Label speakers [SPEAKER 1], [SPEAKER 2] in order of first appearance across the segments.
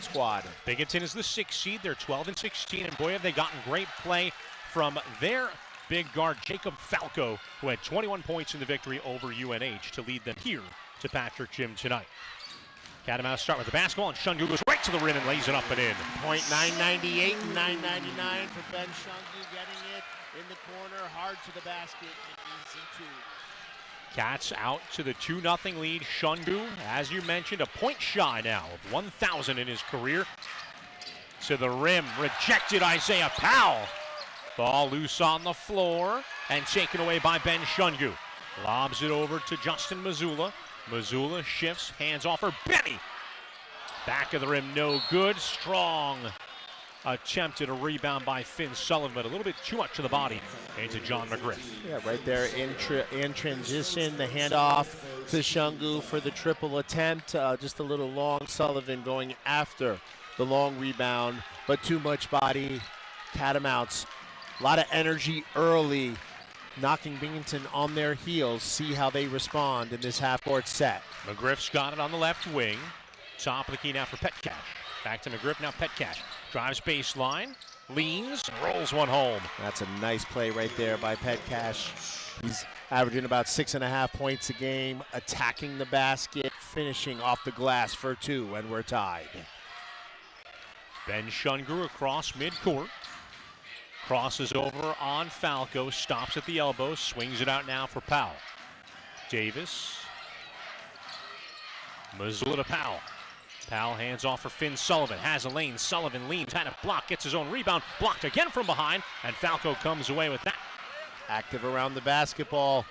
[SPEAKER 1] squad.
[SPEAKER 2] Binghamton is the 6th seed. They're 12-16, and boy, have they gotten great play from their big guard, Jacob Falco, who had 21 points in the victory over UNH to lead them here to Patrick Gym tonight. Catamounts start with the basketball, and Shungu goes right to the rim and lays it up and in.
[SPEAKER 1] Point 998 and 999 for Ben Shungu, getting it in the corner, hard to the basket, and easy two.
[SPEAKER 2] Cats out to the 2-0 lead. Shungu, as you mentioned, a point shy now of 1,000 in his career. To the rim, rejected Isaiah Powell. Ball loose on the floor and taken away by Ben Shungu. Lobs it over to Justin Mazzulla. Mazzulla shifts, hands off for Benny. Back of the rim, no good. Strong attempt at a rebound by Finn Sullivan, but a little bit too much to the body into John McGriff.
[SPEAKER 1] Yeah, right there in transition, the handoff to Shungu for the triple attempt. Just a little long. Sullivan going after the long rebound, but too much body. Catamounts, a lot of energy early, knocking Binghamton on their heels. See how they respond in this half-court set.
[SPEAKER 2] McGriff's got it on the left wing. Top of the key now for Petcash. Back to McGriff, now Petcash. Drives baseline, leans, and rolls one home.
[SPEAKER 1] That's a nice play right there by Petcash. He's averaging about 6.5 points a game, attacking the basket, finishing off the glass for 2, and we're tied.
[SPEAKER 2] Ben Shungu across midcourt. Crosses over on Falco, stops at the elbow, swings it out now for Powell. Davis. Mazzulla to Powell. Powell hands off for Finn Sullivan. Has a lane. Sullivan leans, had a block, gets his own rebound. Blocked again from behind, and Falco comes away with that.
[SPEAKER 1] Active around the basketball.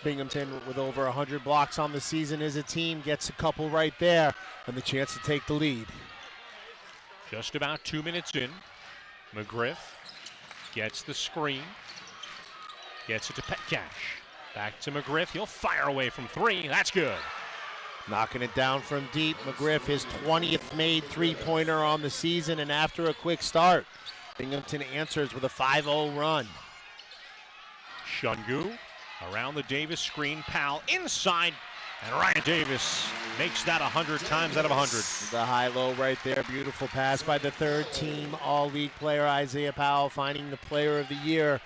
[SPEAKER 1] Binghamton with over 100 blocks on the season as a team gets a couple right there and the chance to take the lead.
[SPEAKER 2] Just about 2 minutes in. McGriff gets the screen. Gets it to Petcash. Back to McGriff. He'll fire away from 3. That's good.
[SPEAKER 1] Knocking it down from deep. McGriff, his 20th made three-pointer on the season, and after a quick start, Binghamton answers with a 5-0 run.
[SPEAKER 2] Shungu around the Davis screen. Powell inside, and Ryan Davis makes that 100 times out of 100.
[SPEAKER 1] The high-low right there. Beautiful pass by the third-team all-league player Isaiah Powell, finding the player of the year.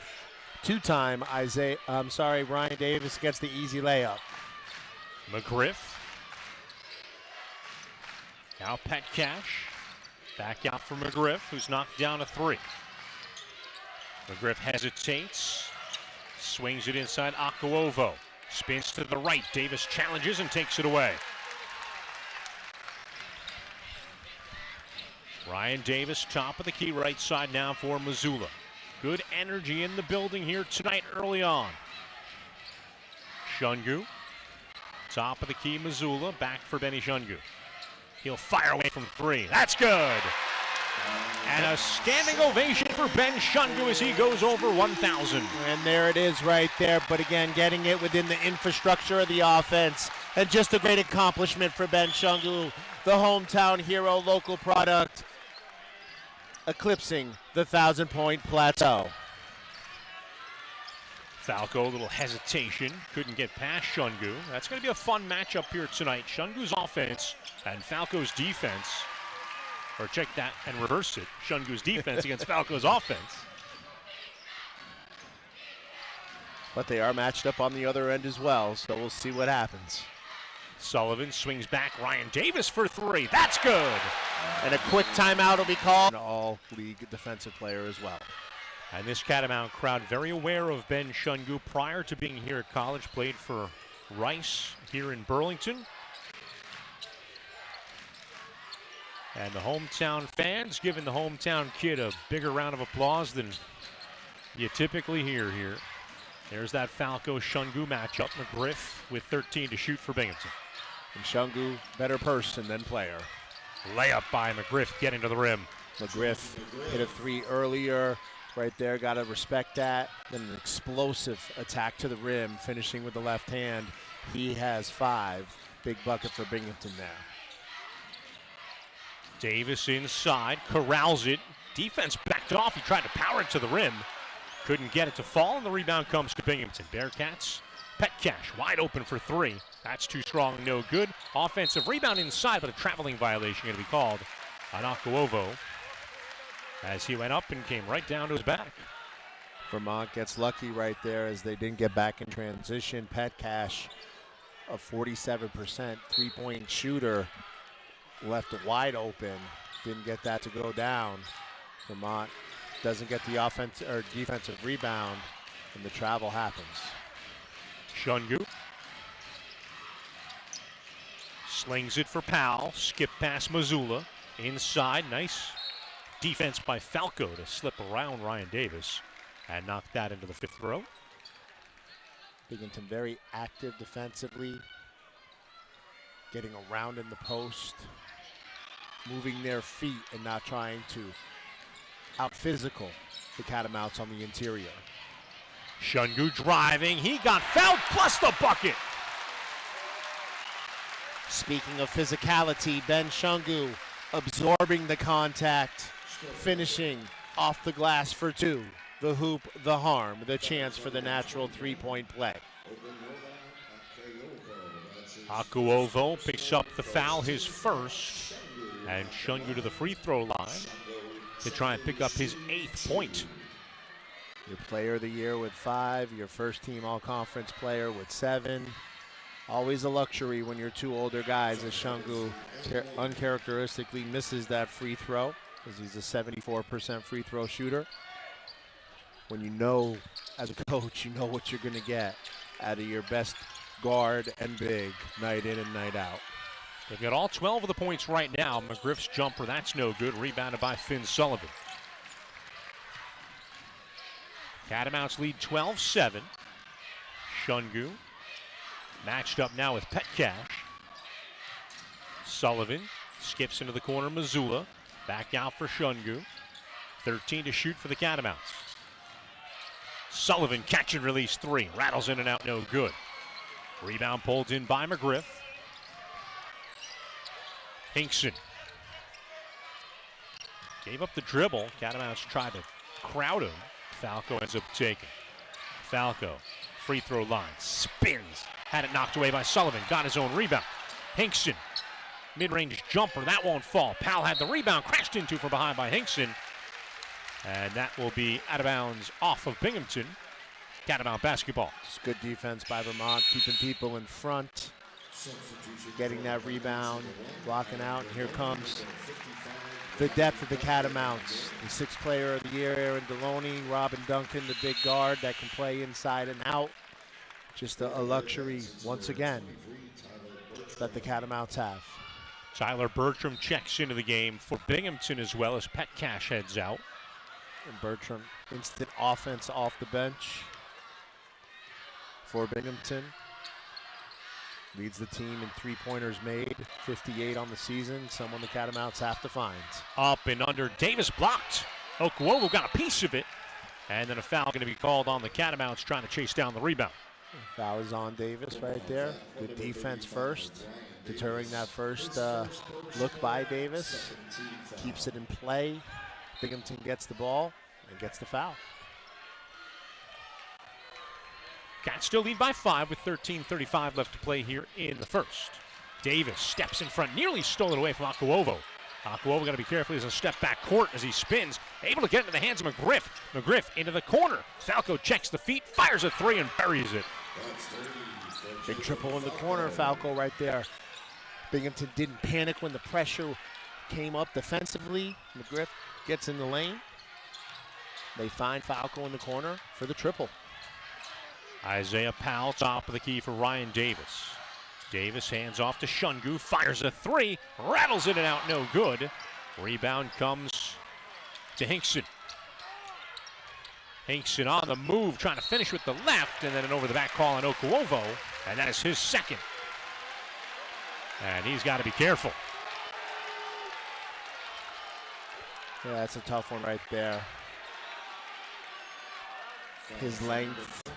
[SPEAKER 1] Two-time Ryan Davis gets the easy layup.
[SPEAKER 2] McGriff. Now Petcash. Back out for McGriff, who's knocked down a 3. McGriff hesitates. Swings it inside Akuovo. Spins to the right. Davis challenges and takes it away. Ryan Davis, top of the key, right side now for Mazzulla. Good energy in the building here tonight early on. Shungu, top of the key, Mazzulla, back for Benny Shungu. He'll fire away from 3. That's good. And a standing ovation for Ben Shungu as he goes over 1,000.
[SPEAKER 1] And there it is right there, but again, getting it within the infrastructure of the offense. And just a great accomplishment for Ben Shungu, the hometown hero, local product, eclipsing the 1,000-point plateau.
[SPEAKER 2] Falco, a little hesitation, couldn't get past Shungu. That's going to be a fun matchup here tonight. Shungu's offense and Falco's defense. Or check that and reverse it. Shungu's defense against Falco's offense.
[SPEAKER 1] But they are matched up on the other end as well, so we'll see what happens.
[SPEAKER 2] Sullivan swings back. Ryan Davis for 3. That's good.
[SPEAKER 1] And a quick timeout will be called. An all-league defensive player as well.
[SPEAKER 2] And this Catamount crowd very aware of Ben Shungu prior to being here at college. Played for Rice here in Burlington. And the hometown fans giving the hometown kid a bigger round of applause than you typically hear here. There's that Falco-Shungu matchup. McGriff with 13 to shoot for Binghamton.
[SPEAKER 1] And Shungu, better person than player.
[SPEAKER 2] Layup by McGriff getting to the rim.
[SPEAKER 1] McGriff hit a 3 earlier. Right there, got to respect that. Then an explosive attack to the rim, finishing with the left hand. He has 5. Big bucket for Binghamton there.
[SPEAKER 2] Davis inside, corrals it. Defense backed off. He tried to power it to the rim. Couldn't get it to fall, and the rebound comes to Binghamton. Bearcats Petcash wide open for three. That's too strong, no good. Offensive rebound inside, but a traveling violation going to be called on Akuovo as he went up and came right down to his back.
[SPEAKER 1] Vermont gets lucky right there as they didn't get back in transition. Petcash, a 47% three-point shooter, left wide open. Didn't get that to go down. Vermont doesn't get the offense or defensive rebound, and the travel happens.
[SPEAKER 2] Shungu slings it for Powell. Skip past Missoula. Inside, nice defense by Falco to slip around Ryan Davis and knock that into the fifth row.
[SPEAKER 1] Binghamton very active defensively, getting around in the post, moving their feet and not trying to out-physical the Catamounts on the interior.
[SPEAKER 2] Shungu driving, he got fouled, plus the bucket.
[SPEAKER 1] Speaking of physicality, Ben Shungu absorbing the contact, finishing off the glass for two. The hoop, the harm, the chance for the natural three-point play.
[SPEAKER 2] Akuovo picks up the foul, his first, and Shungu to the free throw line to try and pick up his 8th point.
[SPEAKER 1] Your player of the year with 5, your first team all-conference player with 7. Always a luxury when you're two older guys, as Shungu uncharacteristically misses that free throw because he's a 74% free throw shooter. When you know, as a coach, you know what you're going to get out of your best guard and big night in and night out.
[SPEAKER 2] They've got all 12 of the points right now. McGriff's jumper, that's no good. Rebounded by Finn Sullivan. Catamounts lead 12-7. Shungu matched up now with Petcash. Sullivan skips into the corner. Missoula back out for Shungu. 13 to shoot for the Catamounts. Sullivan catch and release three. Rattles in and out, no good. Rebound pulled in by McGriff. Hinkson gave up the dribble. Catamounts tried to crowd him. Falco ends up taking. Falco, free throw line, spins. Had it knocked away by Sullivan. Got his own rebound. Hinkson, mid-range jumper. That won't fall. Powell had the rebound. Crashed into from behind by Hinkson. And that will be out of bounds off of Binghamton. Catamount basketball.
[SPEAKER 1] It's good defense by Vermont, keeping people in front, getting that rebound, blocking out. And here comes the depth of the Catamounts. The 6th player of the year, Aaron Deloney, Robin Duncan, the big guard that can play inside and out. Just a luxury, once again, that the Catamounts have.
[SPEAKER 2] Tyler Bertram checks into the game for Binghamton as well as Petcash heads out.
[SPEAKER 1] And Bertram, instant offense off the bench for Binghamton. Leads the team in three-pointers made, 58 on the season, someone the Catamounts have to find.
[SPEAKER 2] Up and under, Davis blocked. Okuovo got a piece of it. And then a foul going to be called on the Catamounts trying to chase down the rebound.
[SPEAKER 1] Foul is on Davis right there. Good defense first, deterring that first look by Davis. Keeps it in play. Binghamton gets the ball and gets the foul.
[SPEAKER 2] Cats still lead by 5 with 13:35 left to play here in the first. Davis steps in front, nearly stole it away from Akuovo. Akuovo got to be careful. He's a step back court as he spins. Able to get into the hands of McGriff. McGriff into the corner. Falco checks the feet, fires a three, and buries it.
[SPEAKER 1] Big triple in the corner, Falco right there. Binghamton didn't panic when the pressure came up defensively. McGriff gets in the lane. They find Falco in the corner for the triple.
[SPEAKER 2] Isaiah Powell, top of the key for Ryan Davis. Davis hands off to Shungu, fires a three, rattles in and out, no good. Rebound comes to Hinkson. Hinkson on the move, trying to finish with the left, and then an over-the-back call on Okuovo, and that is his second. And he's got to be careful.
[SPEAKER 1] Yeah, that's a tough one right there. His length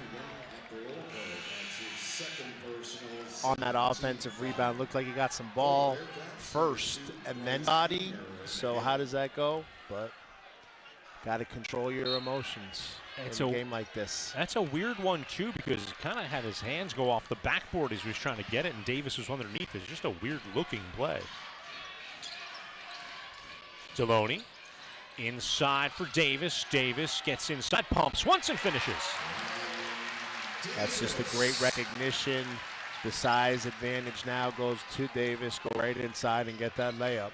[SPEAKER 1] on that offensive rebound looked like he got some ball first and then body. So how does that go? But Got to control your emotions in a game like this.
[SPEAKER 2] That's a weird one, too, because he kind of had his hands go off the backboard as he was trying to get it, and Davis was underneath. It's just a weird-looking play. Deloney inside for Davis. Davis gets inside, pumps once and finishes.
[SPEAKER 1] That's just a great recognition. The size advantage now goes to Davis. Go right inside and get that layup.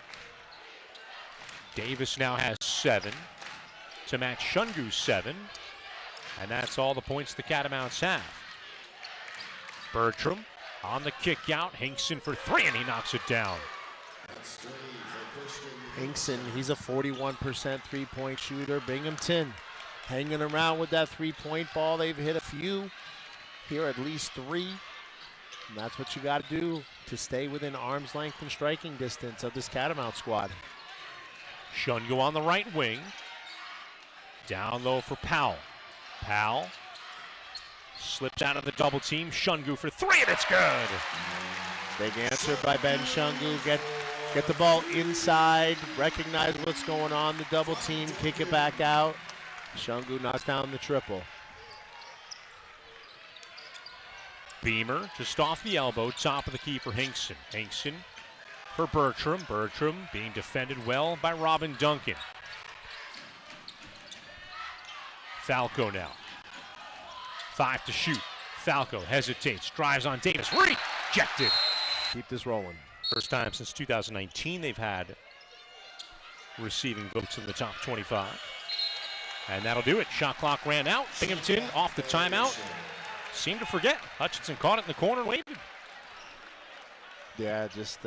[SPEAKER 2] Davis now has 7 to match Shungu's 7. And that's all the points the Catamounts have. Bertram on the kick out. Hinkson for 3, and he knocks it down.
[SPEAKER 1] Hinkson, he's a 41% three-point shooter. Binghamton hanging around with that three-point ball. They've hit a few here, at least 3. And that's what you got to do to stay within arm's length and striking distance of this Catamount squad.
[SPEAKER 2] Shungu on the right wing. Down low for Powell. Powell slips out of the double team. Shungu for 3, and it's good.
[SPEAKER 1] Big answer by Ben Shungu. Get the ball inside, recognize what's going on, the double team, kick it back out. Shungu knocks down the triple.
[SPEAKER 2] Beamer just off the elbow, top of the key for Hinkson. Hinkson for Bertram. Bertram being defended well by Robin Duncan. Falco now. 5 to shoot. Falco hesitates, drives on Davis. Rejected.
[SPEAKER 1] Keep this rolling.
[SPEAKER 2] First time since 2019 they've had receiving votes in the top 25. And that'll do it. Shot clock ran out. Binghamton off the timeout. Seemed to forget. Hutchinson caught it in the corner and waited.
[SPEAKER 1] Yeah, just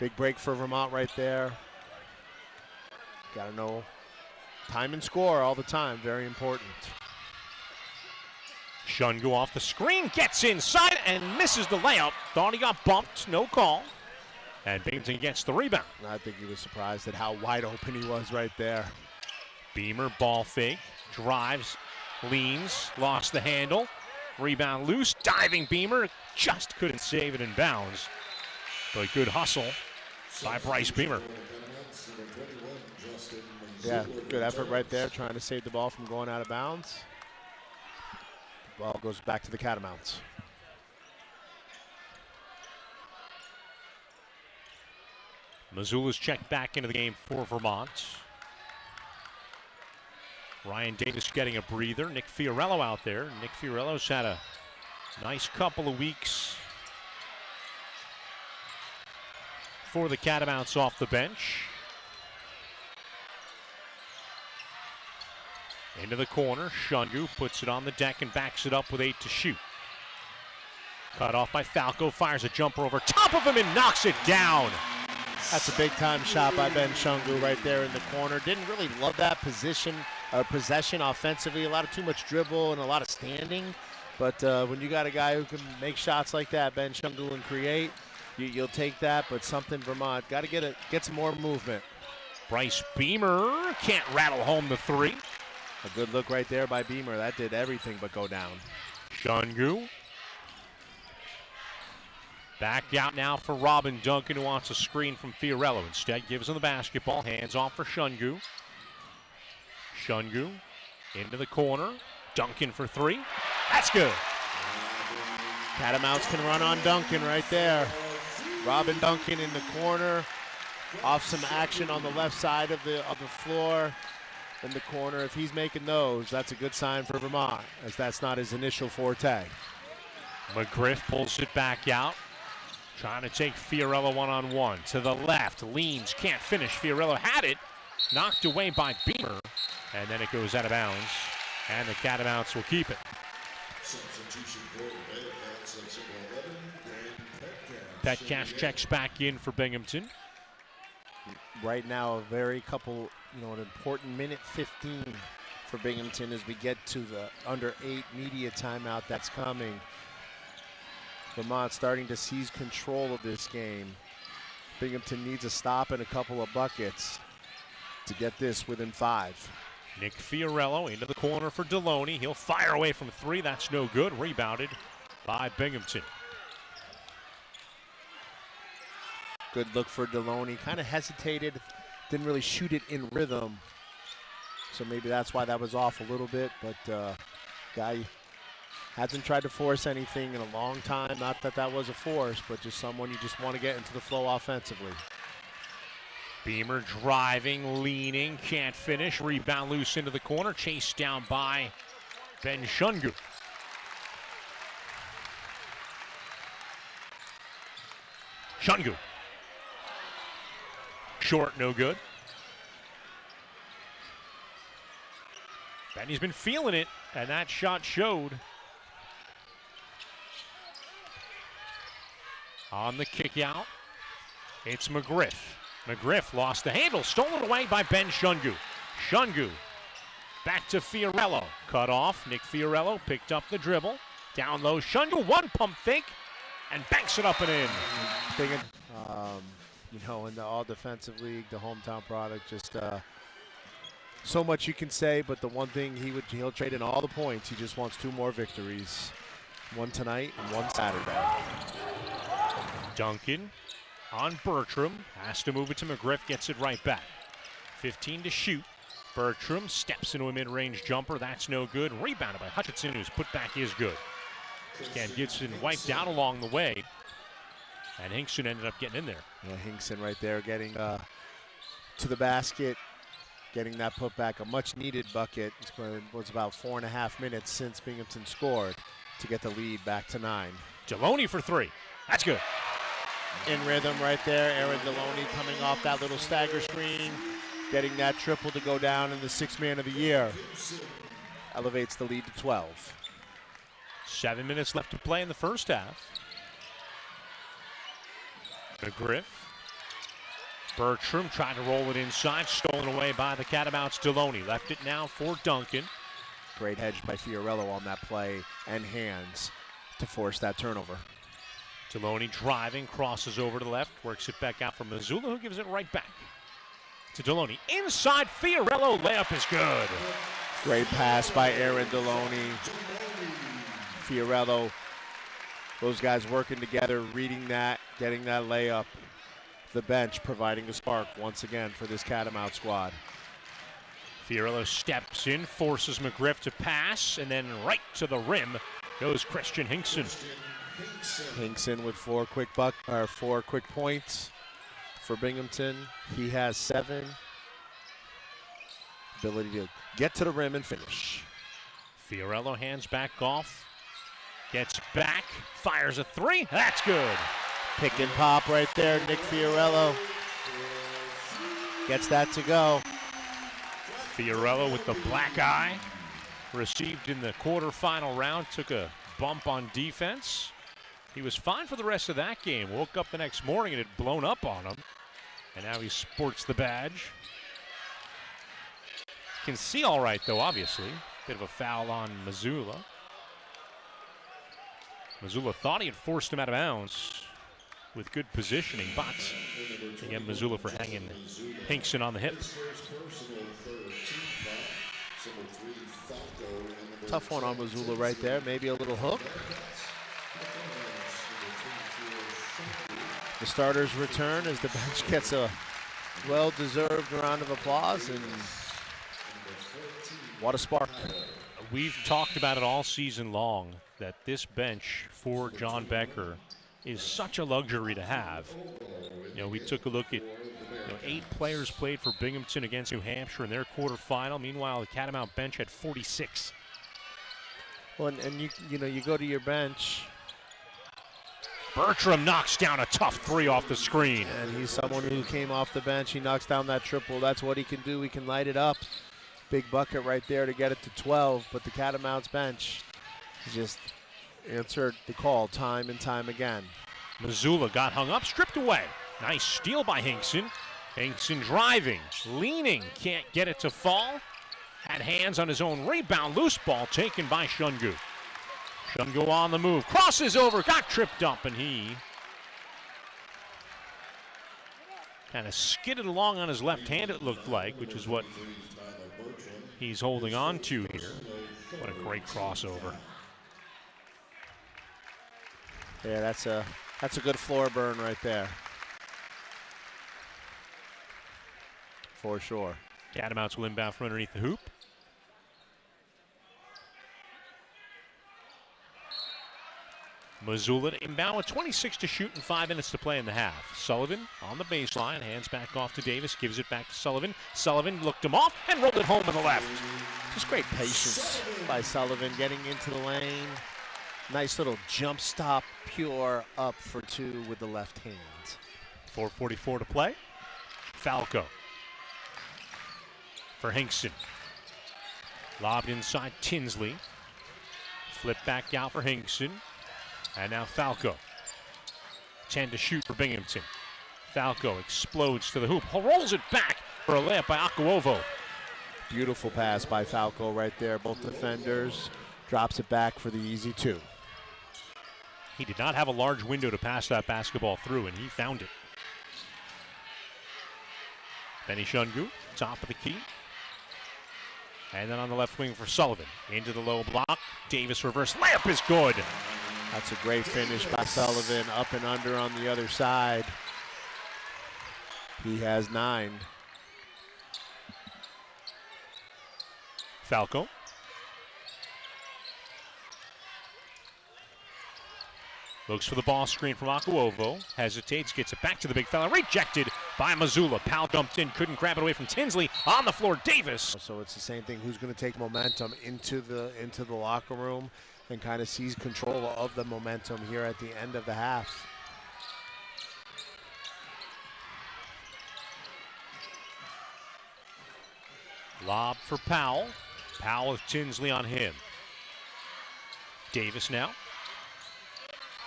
[SPEAKER 1] big break for Vermont right there. Got to know time and score all the time. Very important.
[SPEAKER 2] Shungu off the screen, gets inside and misses the layup. Thought he got bumped, no call. And Binghamton gets the rebound.
[SPEAKER 1] I think he was surprised at how wide open he was right there.
[SPEAKER 2] Beamer ball fake, drives, leans, lost the handle. Rebound loose, diving Beamer, just couldn't save it in bounds. But good hustle by Bryce Beamer.
[SPEAKER 1] Yeah, good effort right there, trying to save the ball from going out of bounds. Ball goes back to the Catamounts.
[SPEAKER 2] Missoula's checked back into the game for Vermont. Ryan Davis getting a breather. Nick Fiorello out there. Nick Fiorello's had a nice couple of weeks for the Catamounts off the bench. Into the corner, Shungu puts it on the deck and backs it up with 8 to shoot. Cut off by Falco, fires a jumper over top of him and knocks it down.
[SPEAKER 1] That's a big-time shot by Ben Shungu right there in the corner. Didn't really love that possession offensively. A lot of too much dribble and a lot of standing. But when you got a guy who can make shots like that, Ben Shungu, and create, you'll take that. But something Vermont got to get some more movement.
[SPEAKER 2] Bryce Beamer can't rattle home the 3.
[SPEAKER 1] A good look right there by Beamer. That did everything but go down.
[SPEAKER 2] Shungu. Back out now for Robin Duncan, who wants a screen from Fiorello. Instead gives him the basketball. Hands off for Shungu. Shungu into the corner. Duncan for 3. That's good.
[SPEAKER 1] Catamounts can run on Duncan right there. Robin Duncan in the corner. Off some action on the left side of the floor. In the corner, if he's making those, that's a good sign for Vermont, as that's not his initial forte.
[SPEAKER 2] McGriff pulls it back out, trying to take Fiorello one-on-one. To the left, leans, can't finish. Fiorello had it, knocked away by Beamer, and then it goes out of bounds, and the Catamounts will keep it. Petcash checks back in for Binghamton.
[SPEAKER 1] Right now, an important minute 15 for Binghamton as we get to the under 8 media timeout that's coming. Vermont starting to seize control of this game. Binghamton needs a stop and a couple of buckets to get this within 5.
[SPEAKER 2] Nick Fiorello into the corner for Deloney. He'll fire away from 3. That's no good. Rebounded by Binghamton.
[SPEAKER 1] Good look for Deloney. Kind of hesitated didn't really shoot it in rhythm. So maybe that's why that was off a little bit. But guy hasn't tried to force anything in a long time. Not that that was a force, but just someone you just want to get into the flow offensively.
[SPEAKER 2] Beamer driving, leaning, can't finish. Rebound loose into the corner, chased down by Ben Shungu. Shungu. Short, no good. Benny's been feeling it, and that shot showed. On the kick out, it's McGriff. McGriff lost the handle, stolen away by Ben Shungu. Shungu back to Fiorello. Cut off, Nick Fiorello picked up the dribble. Down low, Shungu, one pump fake, and banks it up and in.
[SPEAKER 1] You know, in the all-defensive league, the hometown product, just so much you can say, but the one thing he'll trade in all the points. He just wants 2 more victories. One tonight and one Saturday.
[SPEAKER 2] Duncan on Bertram, has to move it to McGriff, gets it right back. 15 to shoot. Bertram steps into a mid-range jumper, that's no good. Rebounded by Hutchinson, whose putback is good. Again, Gibson wiped out along the way, and Hinkson ended up getting in there.
[SPEAKER 1] Yeah, Hinkson right there getting to the basket, getting that putback, a much-needed bucket. It was about 4.5 minutes since Binghamton scored to get the lead back to 9.
[SPEAKER 2] Deloney for 3, that's good.
[SPEAKER 1] In rhythm right there, Aaron Deloney coming off that little stagger screen, getting that triple to go down in the 6th man of the year. Elevates the lead to 12.
[SPEAKER 2] 7 minutes left to play in the first half. McGriff. Bertram trying to roll it inside, stolen away by the Catamounts. Deloney left it now for Duncan.
[SPEAKER 1] Great hedge by Fiorello on that play and hands to force that turnover.
[SPEAKER 2] Deloney driving, crosses over to the left, works it back out for Mazzulla, who gives it right back to Deloney. Inside, Fiorello, layup is good.
[SPEAKER 1] Great pass by Aaron Deloney. Fiorello, those guys working together, reading that, getting that layup. The bench providing a spark once again for this Catamount squad.
[SPEAKER 2] Fiorello steps in, forces McGriff to pass, and then right to the rim goes Christian Hinkson.
[SPEAKER 1] Hinkson with 4 quick points for Binghamton. He has 7. Ability to get to the rim and finish.
[SPEAKER 2] Fiorello hands back off, gets back, fires a 3. That's good.
[SPEAKER 1] Pick and pop right there. Nick Fiorello gets that to go.
[SPEAKER 2] Fiorello with the black eye, received in the quarterfinal round, took a bump on defense. He was fine for the rest of that game. Woke up the next morning and it had blown up on him. And now he sports the badge. Can see all right, though, obviously. Bit of a foul on Mazzulla. Mazzulla thought he had forced him out of bounds with good positioning, but again, Mazzulla for hanging Hinkson on the hip.
[SPEAKER 1] Tough one on Mazzulla right there. Maybe a little hook. The starters return as the bench gets a well-deserved round of applause, and what a spark.
[SPEAKER 2] We've talked about it all season long, that this bench for John Becker is such a luxury to have. You know, we took a look at 8 players played for Binghamton against New Hampshire in their quarterfinal. Meanwhile, the Catamount bench had 46.
[SPEAKER 1] Well, and you go to your bench.
[SPEAKER 2] Bertram knocks down a tough 3 off the screen.
[SPEAKER 1] And he's someone who came off the bench. He knocks down that triple. That's what he can do. He can light it up. Big bucket right there to get it to 12. But the Catamounts bench just answered the call time and time again.
[SPEAKER 2] Mazzulla got hung up, stripped away. Nice steal by Hinkson. Hinkson driving, leaning, can't get it to fall. Had hands on his own rebound. Loose ball taken by Shungu. Shungu on the move, crosses over, got tripped up, and he kind of skidded along on his left hand, it looked like, which is what he's holding on to here. What a great crossover.
[SPEAKER 1] Yeah, that's a good floor burn right there. for sure.
[SPEAKER 2] Catamounts will inbound from underneath the hoop. Missoula to inbound with 26 to shoot and 5 minutes to play in the half. Sullivan on the baseline, hands back off to Davis, gives it back to Sullivan. Sullivan looked him off and rolled it home in the left.
[SPEAKER 1] Just great patience by Sullivan getting into the lane. Nice little jump stop, pure up for 2 with the left hand.
[SPEAKER 2] 4:44 to play. Falco for Hinkson. Lobbed inside Tinsley. Flip back out for Hinkson. And now Falco. 10 to shoot for Binghamton. Falco explodes to the hoop. Rolls it back for a layup by Akuovo.
[SPEAKER 1] Beautiful pass by Falco right there. Both defenders. Drops it back for the easy 2.
[SPEAKER 2] He did not have a large window to pass that basketball through, and he found it. Benny Shungu, top of the key. And then on the left wing for Sullivan. Into the low block. Davis reverse layup is good.
[SPEAKER 1] That's a great finish by Sullivan. Up and under on the other side. He has 9.
[SPEAKER 2] Falco. Looks for the ball screen from Akuovo. Hesitates, gets it back to the big fella. Rejected by Missoula. Powell jumped in, couldn't grab it away from Tinsley. On the floor, Davis.
[SPEAKER 1] So it's the same thing. Who's going to take momentum into the locker room and kind of seize control of the momentum here at the end of the half.
[SPEAKER 2] Lob for Powell. Powell with Tinsley on him. Davis now.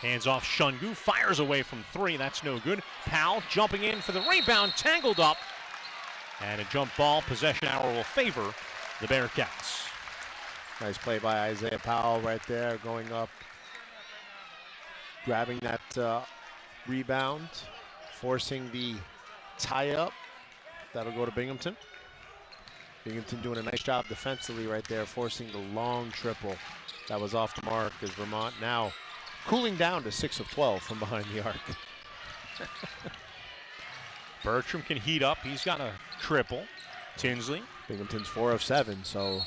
[SPEAKER 2] Hands off Shungu, fires away from 3, that's no good. Powell jumping in for the rebound, tangled up. And a jump ball, possession arrow will favor the Bearcats.
[SPEAKER 1] Nice play by Isaiah Powell right there, going up, grabbing that rebound, forcing the tie-up. That'll go to Binghamton. Binghamton doing a nice job defensively right there, forcing the long triple that was off the mark as Vermont now cooling down to 6 of 12 from behind the arc.
[SPEAKER 2] Bertram can heat up. He's got a triple. Tinsley.
[SPEAKER 1] Binghamton's 4 of 7, so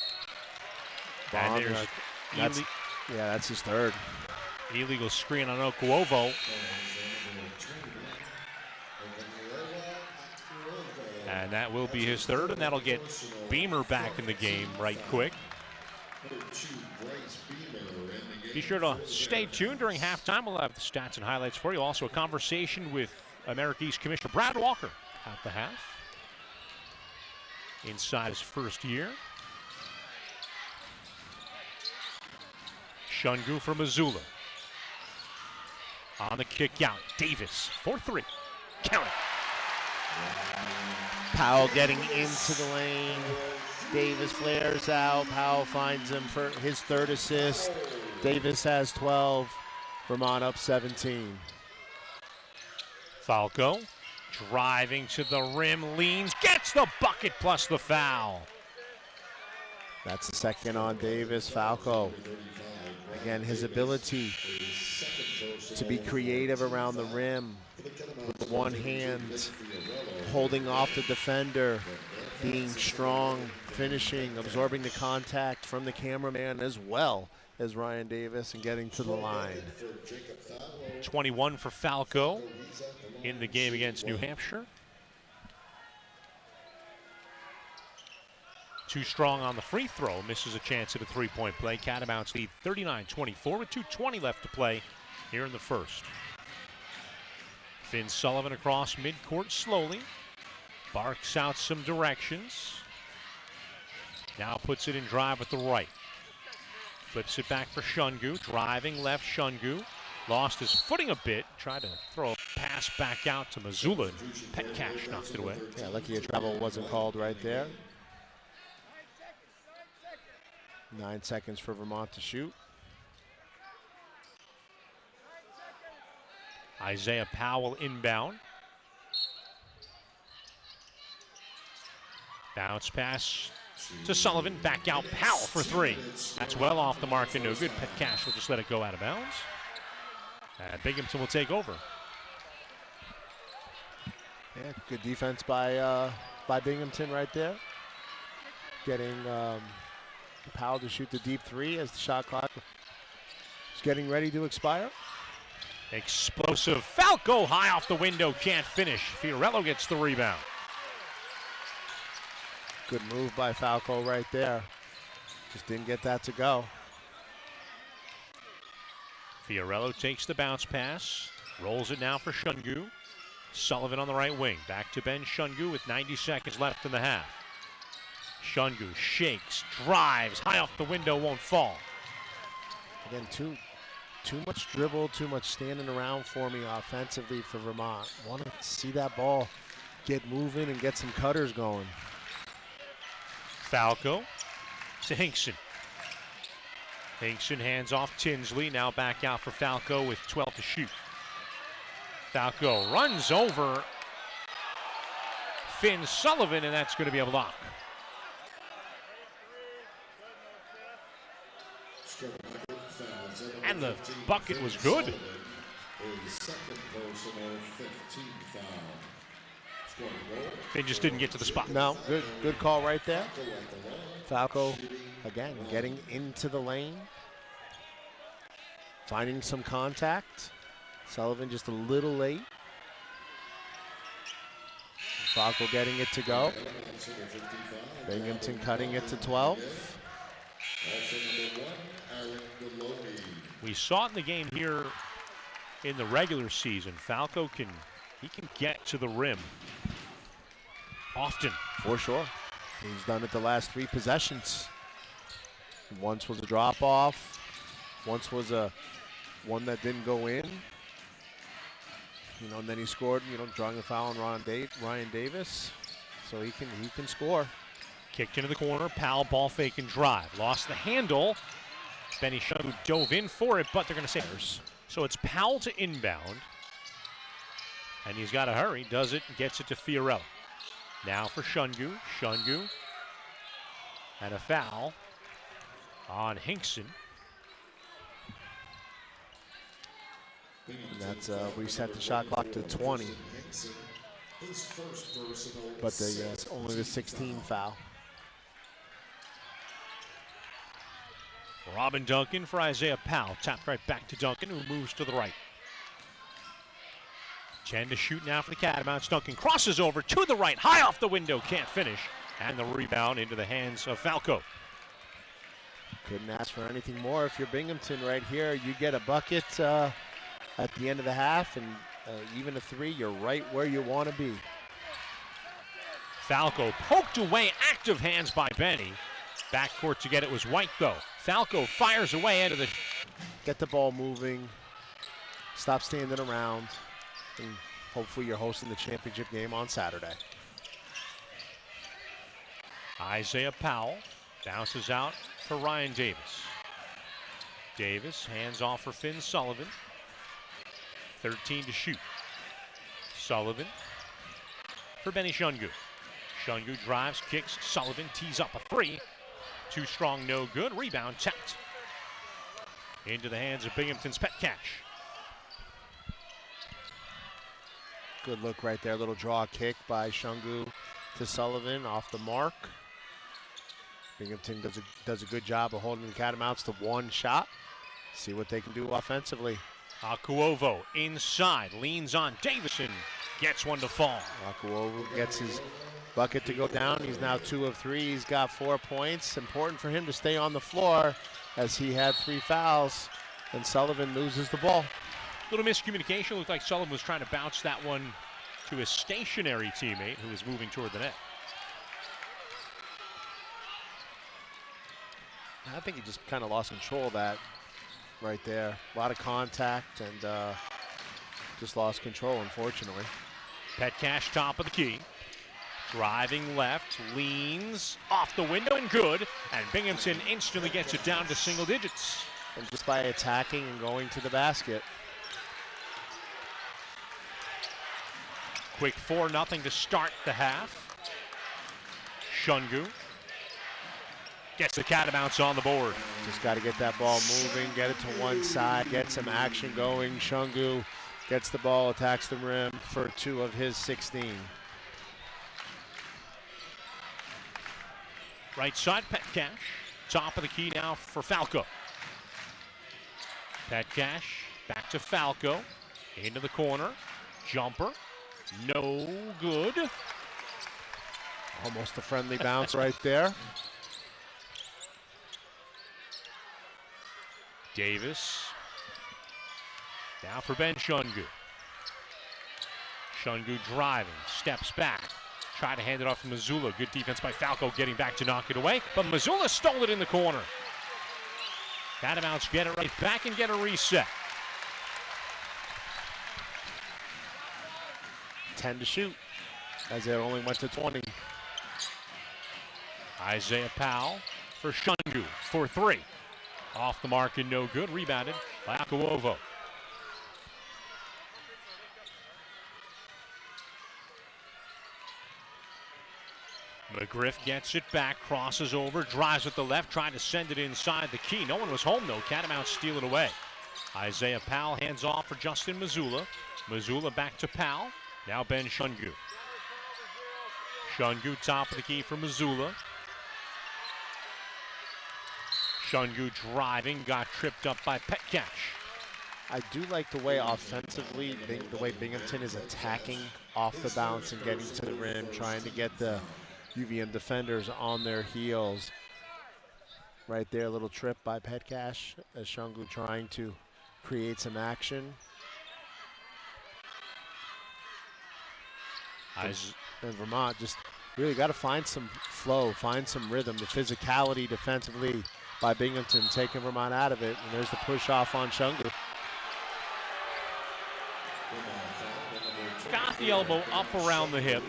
[SPEAKER 2] and
[SPEAKER 1] that's his 3rd.
[SPEAKER 2] Illegal screen on Okuovo. And that will be his 3rd, and that'll get Beamer back in the game right quick. Be sure to stay tuned during halftime. We'll have the stats and highlights for you. Also a conversation with America East Commissioner Brad Walker at the half. Inside his first year. Shungu for Missoula. On the kick out. Davis for 3. Count it.
[SPEAKER 1] Powell getting into the lane. Davis flares out. Powell finds him for his 3rd assist. Davis has 12. Vermont up 17.
[SPEAKER 2] Falco driving to the rim, leans, gets the bucket plus the foul.
[SPEAKER 1] That's the 2nd on Davis. Falco, again, his ability to be creative around the rim with one hand, holding off the defender, being strong, finishing, absorbing the contact from the cameraman as well as Ryan Davis and getting to the line.
[SPEAKER 2] 21 for Falco in the game against New Hampshire. Too strong on the free throw, misses a chance at a 3-point play. Catamounts lead 39-24 with 2:20 left to play here in the first. Finn Sullivan across midcourt slowly. Barks out some directions. Now puts it in drive with the right. Flips it back for Shungu. Driving left Shungu. Lost his footing a bit. Tried to throw a pass back out to Missoula. Petcash knocked it away.
[SPEAKER 1] Yeah, lucky a travel wasn't called right there. 9 seconds for Vermont to shoot.
[SPEAKER 2] Isaiah Powell inbound. Bounce pass to Sullivan. Back out. Powell for 3. That's well off the mark and no good. Petcash will just let it go out of bounds. And Binghamton will take over.
[SPEAKER 1] Yeah, good defense by by Binghamton right there. Getting Powell to shoot the deep three as the shot clock is getting ready to expire.
[SPEAKER 2] Explosive. Falco high off the window, can't finish. Fiorello gets the rebound.
[SPEAKER 1] Good move by Falco right there. Just didn't get that to go.
[SPEAKER 2] Fiorello takes the bounce pass. Rolls it now for Shungu. Sullivan on the right wing. Back to Ben Shungu with 90 seconds left in the half. Shungu shakes, drives, high off the window, won't fall.
[SPEAKER 1] Again, too much dribble, too much standing around for me offensively for Vermont. Want to see that ball get moving and get some cutters going.
[SPEAKER 2] Falco to Hinkson. Hinkson hands off Tinsley, now back out for Falco with 12 to shoot. Falco runs over Finn Sullivan, and that's going to be a block. And the bucket was good. Finn just didn't get to the spot.
[SPEAKER 1] No, good call right there. Falco, again, getting into the lane. Finding some contact. Sullivan just a little late. Falco getting it to go. Binghamton cutting it to 12.
[SPEAKER 2] We saw it in the game here in the regular season. Falco can get to the rim often.
[SPEAKER 1] For sure. He's done it the last 3 possessions. Once was a drop off. Once was a one that didn't go in. You know, and then he scored, you know, drawing a foul on Ryan Davis. So he can score.
[SPEAKER 2] Kicked into the corner, Powell ball fake and drive. Lost the handle. Benny Shungu dove in for it, but they're going to say it. So it's Powell to inbound. And he's got to hurry. Does it, gets it to Fiorello. Now for Shungu. Shungu. And a foul on Hinkson.
[SPEAKER 1] And that's reset the shot clock to 20. But it's only the 16th foul.
[SPEAKER 2] Robin Duncan for Isaiah Powell. Tapped right back to Duncan, who moves to the right. 10 to shoot now for the Catamounts. Duncan crosses over to the right, high off the window, can't finish. And the rebound into the hands of Falco.
[SPEAKER 1] Couldn't ask for anything more. If you're Binghamton right here, you get a bucket at the end of the half, and even a 3, you're right where you want to be.
[SPEAKER 2] Falco poked away, active hands by Benny. Backcourt to get it was White, though. Falco fires away into the...
[SPEAKER 1] Get the ball moving. Stop standing around. And hopefully you're hosting the championship game on Saturday.
[SPEAKER 2] Isaiah Powell bounces out for Ryan Davis. Davis hands off for Finn Sullivan. 13 to shoot. Sullivan for Benny Shungu. Shungu drives, kicks, Sullivan tees up a 3. Too strong, no good. Rebound tapped into the hands of Binghamton's Pet Cash.
[SPEAKER 1] Good look right there. Little draw kick by Shungu to Sullivan off the mark. Binghamton does a good job of holding the Catamounts to 1 shot. See what they can do offensively.
[SPEAKER 2] Akuovo inside, leans on Davison, gets one to fall.
[SPEAKER 1] Akuovo gets his bucket to go down. He's now 2 of 3. He's got 4 points. Important for him to stay on the floor as he had 3 fouls, and Sullivan loses the ball.
[SPEAKER 2] Little miscommunication. Looked like Sullivan was trying to bounce that one to his stationary teammate who was moving toward the net.
[SPEAKER 1] I think he just kind of lost control of that right there. A lot of contact and just lost control, unfortunately.
[SPEAKER 2] Pet Cash top of the key. Driving left, leans off the window and good. And Binghamton instantly gets it down to single digits.
[SPEAKER 1] And just by attacking and going to the basket.
[SPEAKER 2] Quick 4-0 to start the half. Shungu gets the Catamounts on the board.
[SPEAKER 1] Just got to get that ball moving, get it to one side, get some action going. Shungu gets the ball, attacks the rim for 2 of his 16.
[SPEAKER 2] Right side, Petcash. Top of the key now for Falco. Petcash back to Falco. Into the corner. Jumper. No good.
[SPEAKER 1] Almost a friendly bounce right there.
[SPEAKER 2] Davis. Now for Ben Shungu. Shungu driving. Steps back. Try to hand it off to Missoula. Good defense by Falco getting back to knock it away. But Missoula stole it in the corner. Catamounts get it right back and get a reset.
[SPEAKER 1] 10 to shoot, as they only went to 20.
[SPEAKER 2] Isaiah Powell for Shungu for 3. Off the mark and no good. Rebounded by Akawovo. McGriff gets it back, crosses over, drives with the left, trying to send it inside the key. No one was home though. Catamounts steal it away. Isaiah Powell hands off for Justin Missoula. Missoula back to Powell. Now Ben Shungu. Shungu top of the key for Missoula. Shungu driving, got tripped up by Petcash.
[SPEAKER 1] I do like the way offensively, the way Binghamton is attacking off the bounce and getting to the rim, trying to get the UVM defenders on their heels. Right there, a little trip by Petcash as Shungu trying to create some action. And Vermont just really got to find some flow, find some rhythm. The physicality defensively by Binghamton taking Vermont out of it. And there's the push off on Shungu.
[SPEAKER 2] Got the elbow up around the hip.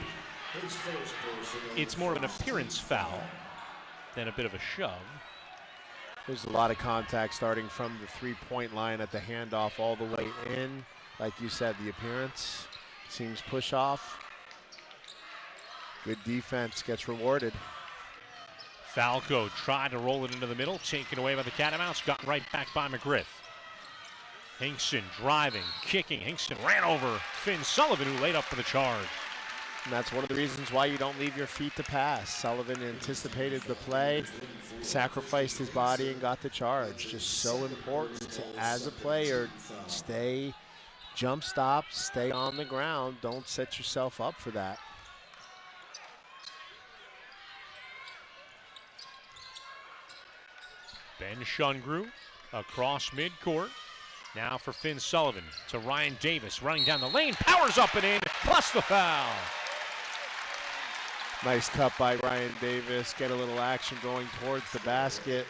[SPEAKER 2] It's more of an appearance foul than a bit of a shove.
[SPEAKER 1] There's a lot of contact starting from the three-point line at the handoff all the way in. Like you said, the appearance seems push off. Good defense gets rewarded.
[SPEAKER 2] Falco tried to roll it into the middle, taken away by the Catamounts, got right back by McGriff. Hinkson driving, kicking. Hinkson ran over Finn Sullivan, who laid up for the charge.
[SPEAKER 1] And that's one of the reasons why you don't leave your feet to pass. Sullivan anticipated the play, sacrificed his body, and got the charge. Just so important to, as a player, stay, jump stop, stay on the ground. Don't set yourself up for that.
[SPEAKER 2] Ben Shungu across midcourt. Now for Finn Sullivan to Ryan Davis, running down the lane, powers up and in, plus the foul.
[SPEAKER 1] Nice cut by Ryan Davis. Get a little action going towards the basket.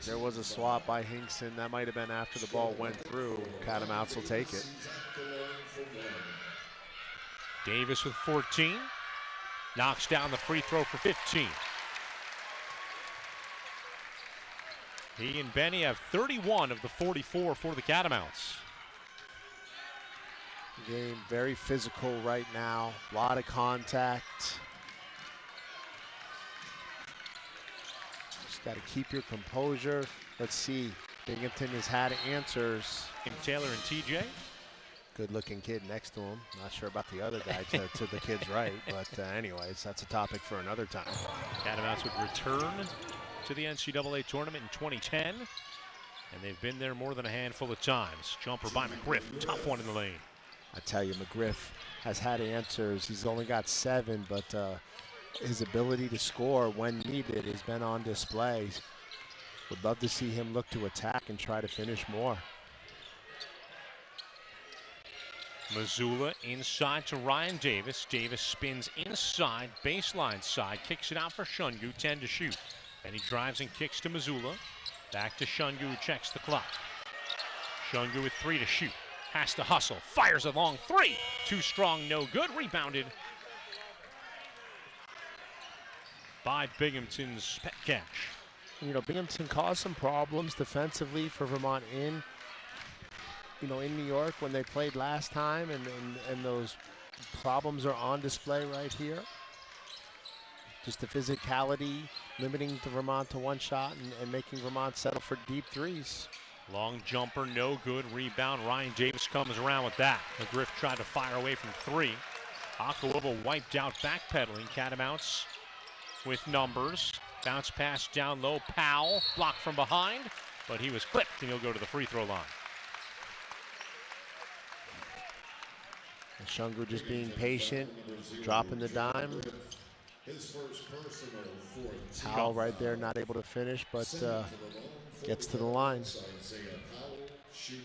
[SPEAKER 1] There was a swap by Hinkson. That might have been after the ball went through. Catamounts will take it.
[SPEAKER 2] Davis with 14. Knocks down the free throw for 15. He and Benny have 31 of the 44 for the Catamounts.
[SPEAKER 1] Game very physical right now. A lot of contact. Just got to keep your composure. Let's see. Binghamton has had answers.
[SPEAKER 2] And Taylor and TJ.
[SPEAKER 1] Good-looking kid next to him. Not sure about the other guy to the kid's right, but anyways, that's a topic for another time.
[SPEAKER 2] Catamounts would return to the NCAA tournament in 2010, and they've been there more than a handful of times. Jumper by McGriff, tough one in the lane.
[SPEAKER 1] I tell you, McGriff has had answers. He's only got 7, but his ability to score when needed has been on display. Would love to see him look to attack and try to finish more.
[SPEAKER 2] Missoula inside to Ryan Davis. Davis spins inside, baseline side, kicks it out for Shungu, 10 to shoot. And he drives and kicks to Missoula. Back to Shungu, who checks the clock. Shungu with 3 to shoot. Has to hustle, fires a long 3. Too strong, no good. Rebounded by Binghamton's Petcash.
[SPEAKER 1] You know, Binghamton caused some problems defensively for Vermont in New York when they played last time, and those problems are on display right here. Just the physicality, limiting the Vermont to one shot and making Vermont settle for deep threes.
[SPEAKER 2] Long jumper, no good. Rebound, Ryan Davis comes around with that. McGriff tried to fire away from 3. Akawovo wiped out backpedaling. Catamounts with numbers. Bounce pass down low. Powell blocked from behind, but he was clipped and he'll go to the free throw line.
[SPEAKER 1] Shungu just being patient, dropping the dime. Powell right there, not able to finish, but gets to the line.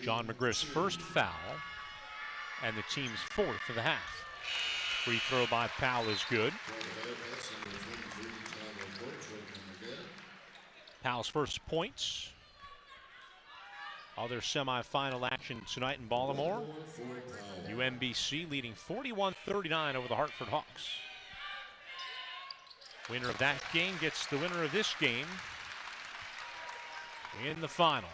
[SPEAKER 2] John McGriff's first foul and the team's fourth of the half. Free throw by Powell is good. Powell's first points. Other semifinal action tonight in Baltimore. UMBC leading 41-39 over the Hartford Hawks. Winner of that game gets the winner of this game in the final.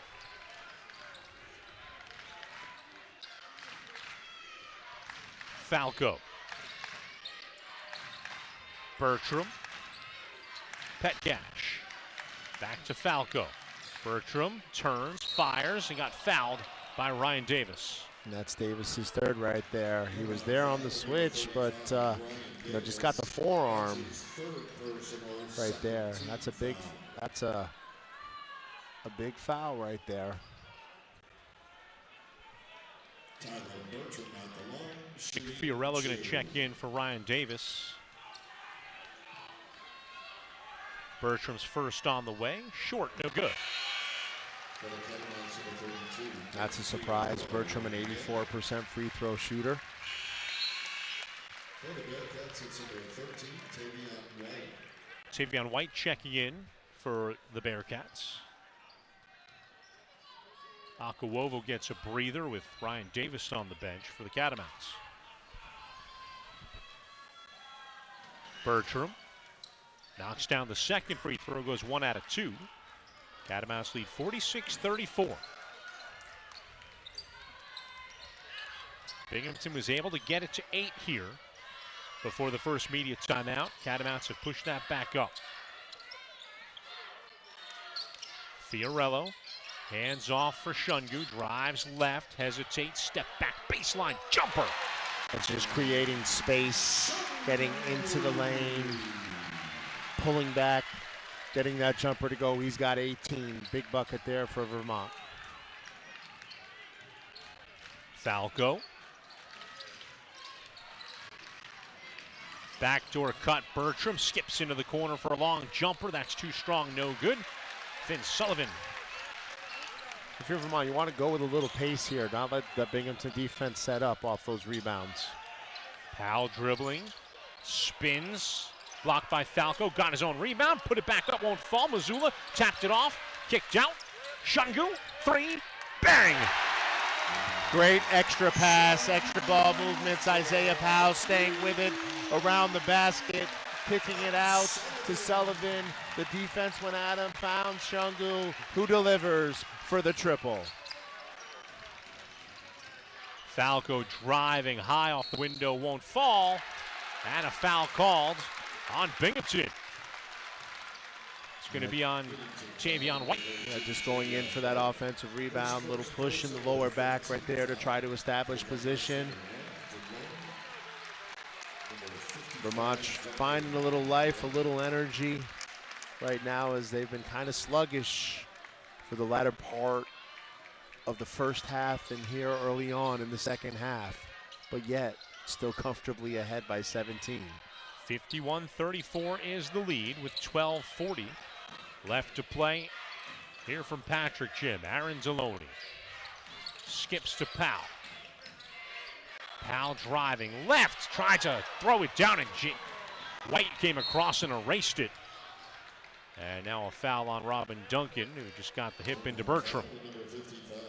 [SPEAKER 2] Falco. Bertram. Petcash. Back to Falco. Bertram turns, fires, and got fouled by Ryan Davis.
[SPEAKER 1] And that's Davis's third right there. He was there on the switch, but just got the forearm right there. That's a big foul right there.
[SPEAKER 2] Fiorello going to check in for Ryan Davis. Bertram's first on the way. Short, no good.
[SPEAKER 1] That's a surprise. Bertram, an 84% free throw shooter.
[SPEAKER 2] Tavion White checking in for the Bearcats. Akawovo gets a breather with Ryan Davis on the bench for the Catamounts. Bertram knocks down the second free throw, goes 1 out of 2. Catamounts lead 46-34. Binghamton was able to get it to 8 here before the first media timeout. Catamounts have pushed that back up. Fiorello, hands off for Shungu, drives left, hesitates, step back, baseline, jumper.
[SPEAKER 1] It's just creating space, getting into the lane, pulling back, getting that jumper to go. He's got 18. Big bucket there for Vermont.
[SPEAKER 2] Falco. Backdoor cut. Bertram skips into the corner for a long jumper. That's too strong, no good. Finn Sullivan.
[SPEAKER 1] If you're Vermont, you want to go with a little pace here, not let the Binghamton defense set up off those rebounds.
[SPEAKER 2] Powell dribbling, spins, blocked by Falco, got his own rebound, put it back up, won't fall. Missoula tapped it off, kicked out. Shungu, 3, bang!
[SPEAKER 1] Great extra pass, extra ball movements. Isaiah Powell staying with it around the basket, kicking it out to Sullivan. The defense went at him, found Shungu, who delivers for the triple.
[SPEAKER 2] Falco driving high off the window, won't fall, and a foul called on Binghamton. It's going to be on Tavion White.
[SPEAKER 1] Yeah, just going in for that offensive rebound, little push in the lower back right there to try to establish position. Vermont finding a little life, a little energy right now as they've been kind of sluggish for the latter part of the first half and here early on in the second half, but yet still comfortably ahead by 17.
[SPEAKER 2] 51-34 is the lead with 12:40 left to play. Here from Patrick Jim, Aaron Deloney skips to Powell. Powell driving left, tried to throw it down, and White came across and erased it. And now a foul on Robin Duncan, who just got the hip into Bertram.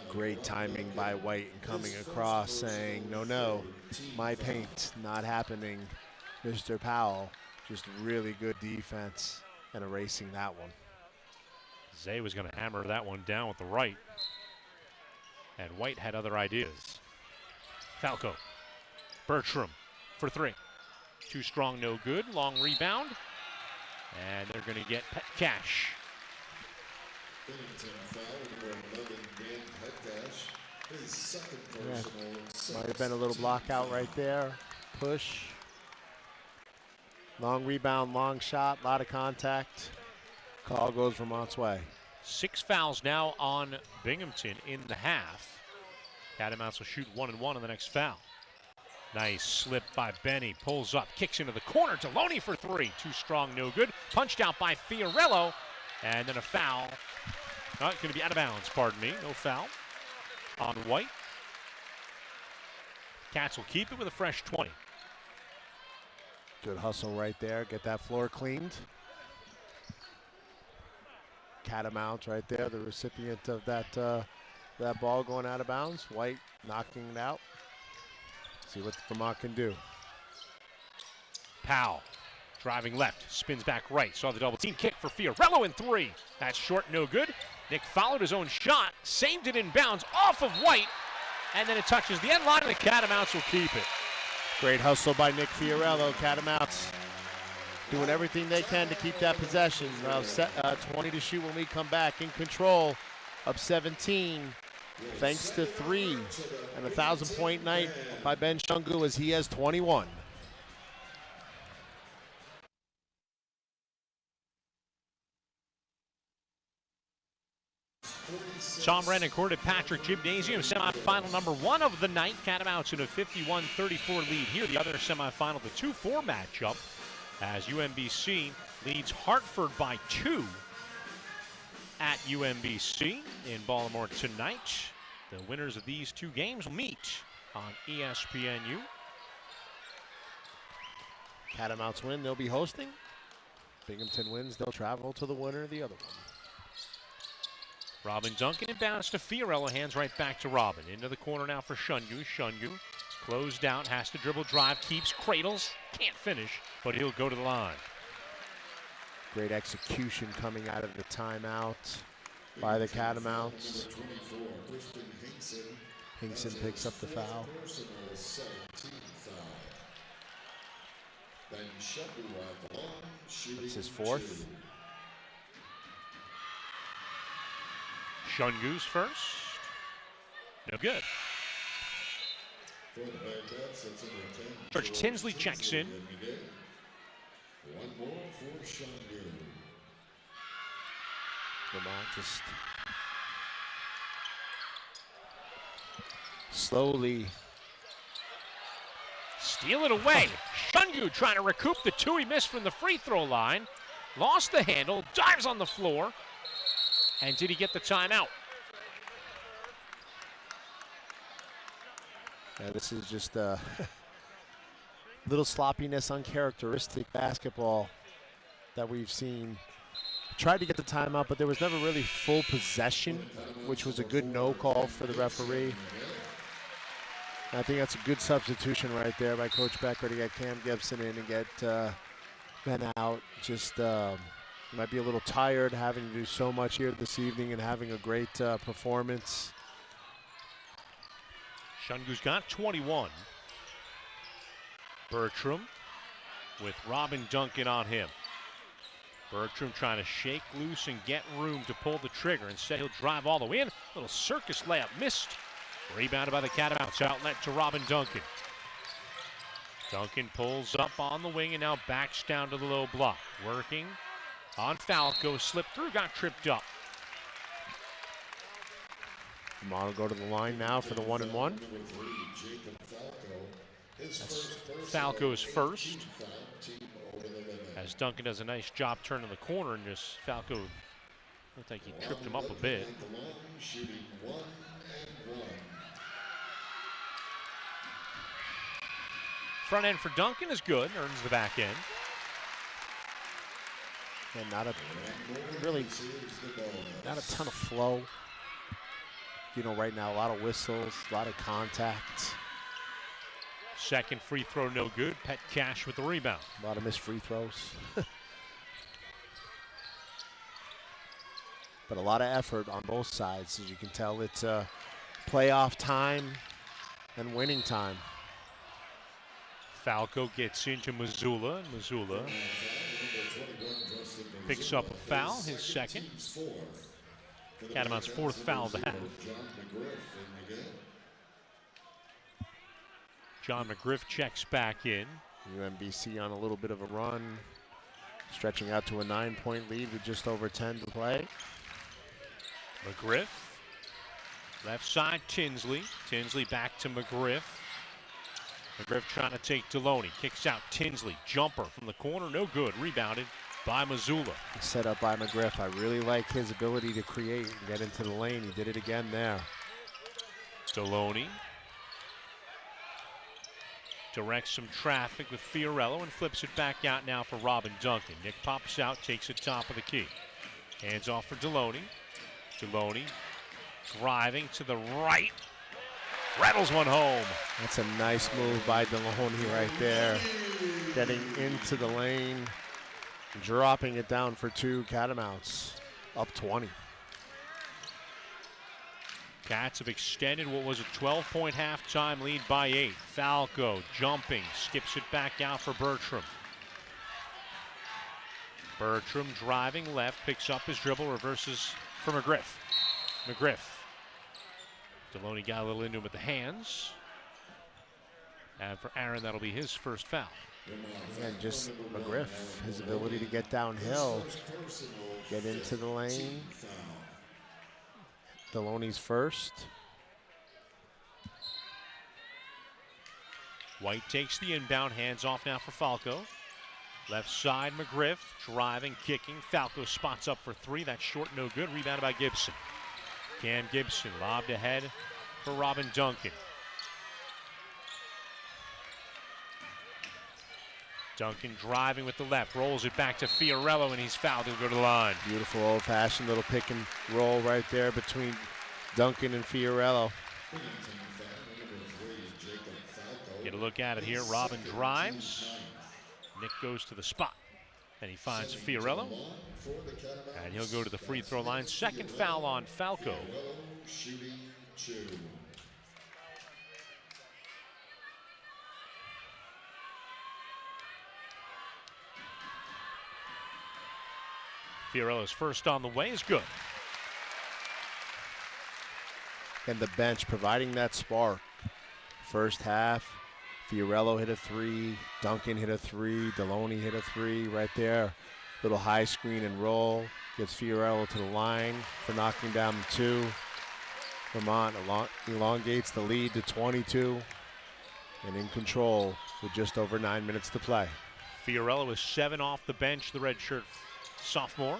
[SPEAKER 1] Great timing by White and coming across saying, no, my paint, not happening, Mr. Powell. Just really good defense and erasing that one.
[SPEAKER 2] Zay was going to hammer that one down with the right. And White had other ideas. Falco. Bertram for 3. Too strong, no good. Long rebound. And they're going to get Petcash.
[SPEAKER 1] Yeah, might have been a little block out right there. Push. Long rebound, long shot, a lot of contact. Call goes Vermont's way.
[SPEAKER 2] 6 fouls now on Binghamton in the half. Catamounts will shoot 1 and 1 on the next foul. Nice slip by Benny. Pulls up, kicks into the corner. Deloney for 3. Too strong, no good. Punched out by Fiorello. And then a foul. Not going to be out of bounds, pardon me. No foul on White. Cats will keep it with a fresh 20.
[SPEAKER 1] Good hustle right there. Get that floor cleaned. Catamounts right there, the recipient of that ball going out of bounds. White knocking it out. See what Vermont can do.
[SPEAKER 2] Powell driving left, spins back right. Saw the double team kick for Fiorello in 3. That's short, no good. Nick followed his own shot, saved it in bounds off of White, and then it touches the end line, and the Catamounts will keep it.
[SPEAKER 1] Great hustle by Nick Fiorello. Catamounts doing everything they can to keep that possession. 20 to shoot when we come back. In control of 17. Thanks to 3 and a 1,000-point night by Ben Shungu as he has 21.
[SPEAKER 2] Tom Brennan Court at Patrick Gymnasium, semifinal number 1 of the night. Catamounts in a 51-34 lead here. The other semifinal, the 2-4 matchup, as UMBC leads Hartford by 2 at UMBC in Baltimore tonight. The winners of these 2 games will meet on ESPNU.
[SPEAKER 1] Catamounts win, they'll be hosting. Binghamton wins, they'll travel to the winner of the other one.
[SPEAKER 2] Robin Duncan inbounds to Fiorello, hands right back to Robin. Into the corner now for Shungu. Shungu closed out, has to dribble, drive, keeps, cradles, can't finish, but he'll go to the line.
[SPEAKER 1] Great execution coming out of the timeout by the Catamounts. Hinkson picks up the foul. That's his 4th.
[SPEAKER 2] Shungu's first. No good. George Tinsley checks in.
[SPEAKER 1] Vermont just slowly
[SPEAKER 2] steal it away. Shungu trying to recoup the 2 he missed from the free throw line. Lost the handle, dives on the floor. And did he get the timeout?
[SPEAKER 1] Yeah, this is just a little sloppiness, uncharacteristic basketball that we've seen. Tried to get the timeout, but there was never really full possession, which was a good no call for the referee. And I think that's a good substitution right there by Coach Becker to get Cam Gibson in and get Ben out. Just might be a little tired having to do so much here this evening and having a great performance.
[SPEAKER 2] Shungu's got 21. Bertram with Robin Duncan on him. Bertram trying to shake loose and get room to pull the trigger. Instead, he'll drive all the way in. Little circus layup missed. Rebounded by the Catamounts. Outlet to Robin Duncan. Duncan pulls up on the wing and now backs down to the low block. Working on Falco. Slipped through, got tripped up.
[SPEAKER 1] Vermont will go to the line now for the 1-and-1.
[SPEAKER 2] That's Falco's first. As Duncan does a nice job turning the corner, and just Falco looked like he tripped him up a bit. Front end for Duncan is good, earns the back end.
[SPEAKER 1] And not a ton of flow. You know, right now, a lot of whistles, a lot of contact.
[SPEAKER 2] Second free throw, no good. Pet Cash with the rebound.
[SPEAKER 1] A lot of missed free throws. But a lot of effort on both sides. As you can tell, it's playoff time and winning time.
[SPEAKER 2] Falco gets into Missoula, and Missoula picks up a foul, his second. Catamounts' 4th foul of the half. John McGriff checks back in.
[SPEAKER 1] UMBC on a little bit of a run, stretching out to a 9-point lead with just over 10 to play.
[SPEAKER 2] McGriff, left side Tinsley. Tinsley back to McGriff. McGriff trying to take Deloney. Kicks out Tinsley. Jumper from the corner, no good. Rebounded by Mazzulla.
[SPEAKER 1] Set up by McGriff. I really like his ability to create and get into the lane. He did it again there.
[SPEAKER 2] Deloney directs some traffic with Fiorello and flips it back out now for Robin Duncan. Nick pops out, takes it top of the key. Hands off for Deloney. Deloney driving to the right. Rattles one home.
[SPEAKER 1] That's a nice move by Deloney right there. Getting into the lane, dropping it down for two. Catamounts up 20.
[SPEAKER 2] Cats have extended what was a 12-point halftime lead by 8. Falco jumping, skips it back out for Bertram. Bertram driving left, picks up his dribble, reverses for McGriff. McGriff. Deloney got a little into him with the hands. And for Aaron, that'll be his first foul.
[SPEAKER 1] And just McGriff, his ability to get downhill, get into the lane. Deloney's first.
[SPEAKER 2] White takes the inbound, hands off now for Falco. Left side, McGriff driving, kicking. Falco spots up for three. That's short, no good. Rebounded by Gibson. Cam Gibson lobbed ahead for Robin Duncan. Duncan driving with the left, rolls it back to Fiorello, and he's fouled. He'll go to the line.
[SPEAKER 1] Beautiful old-fashioned little pick and roll right there between Duncan and Fiorello.
[SPEAKER 2] Get a look at it here. Robin drives. Nick goes to the spot, and he finds Fiorello, and he'll go to the free throw line. Second foul on Falco. Fiorello's first on the way is good.
[SPEAKER 1] And the bench providing that spark. First half, Fiorello hit a three, Duncan hit a three, Deloney hit a three right there. Little high screen and roll. Gets Fiorello to the line for knocking down the two. Vermont elongates the lead to 22 and in control with just over 9 minutes to play.
[SPEAKER 2] Fiorello is 7 off the bench, the redshirt sophomore.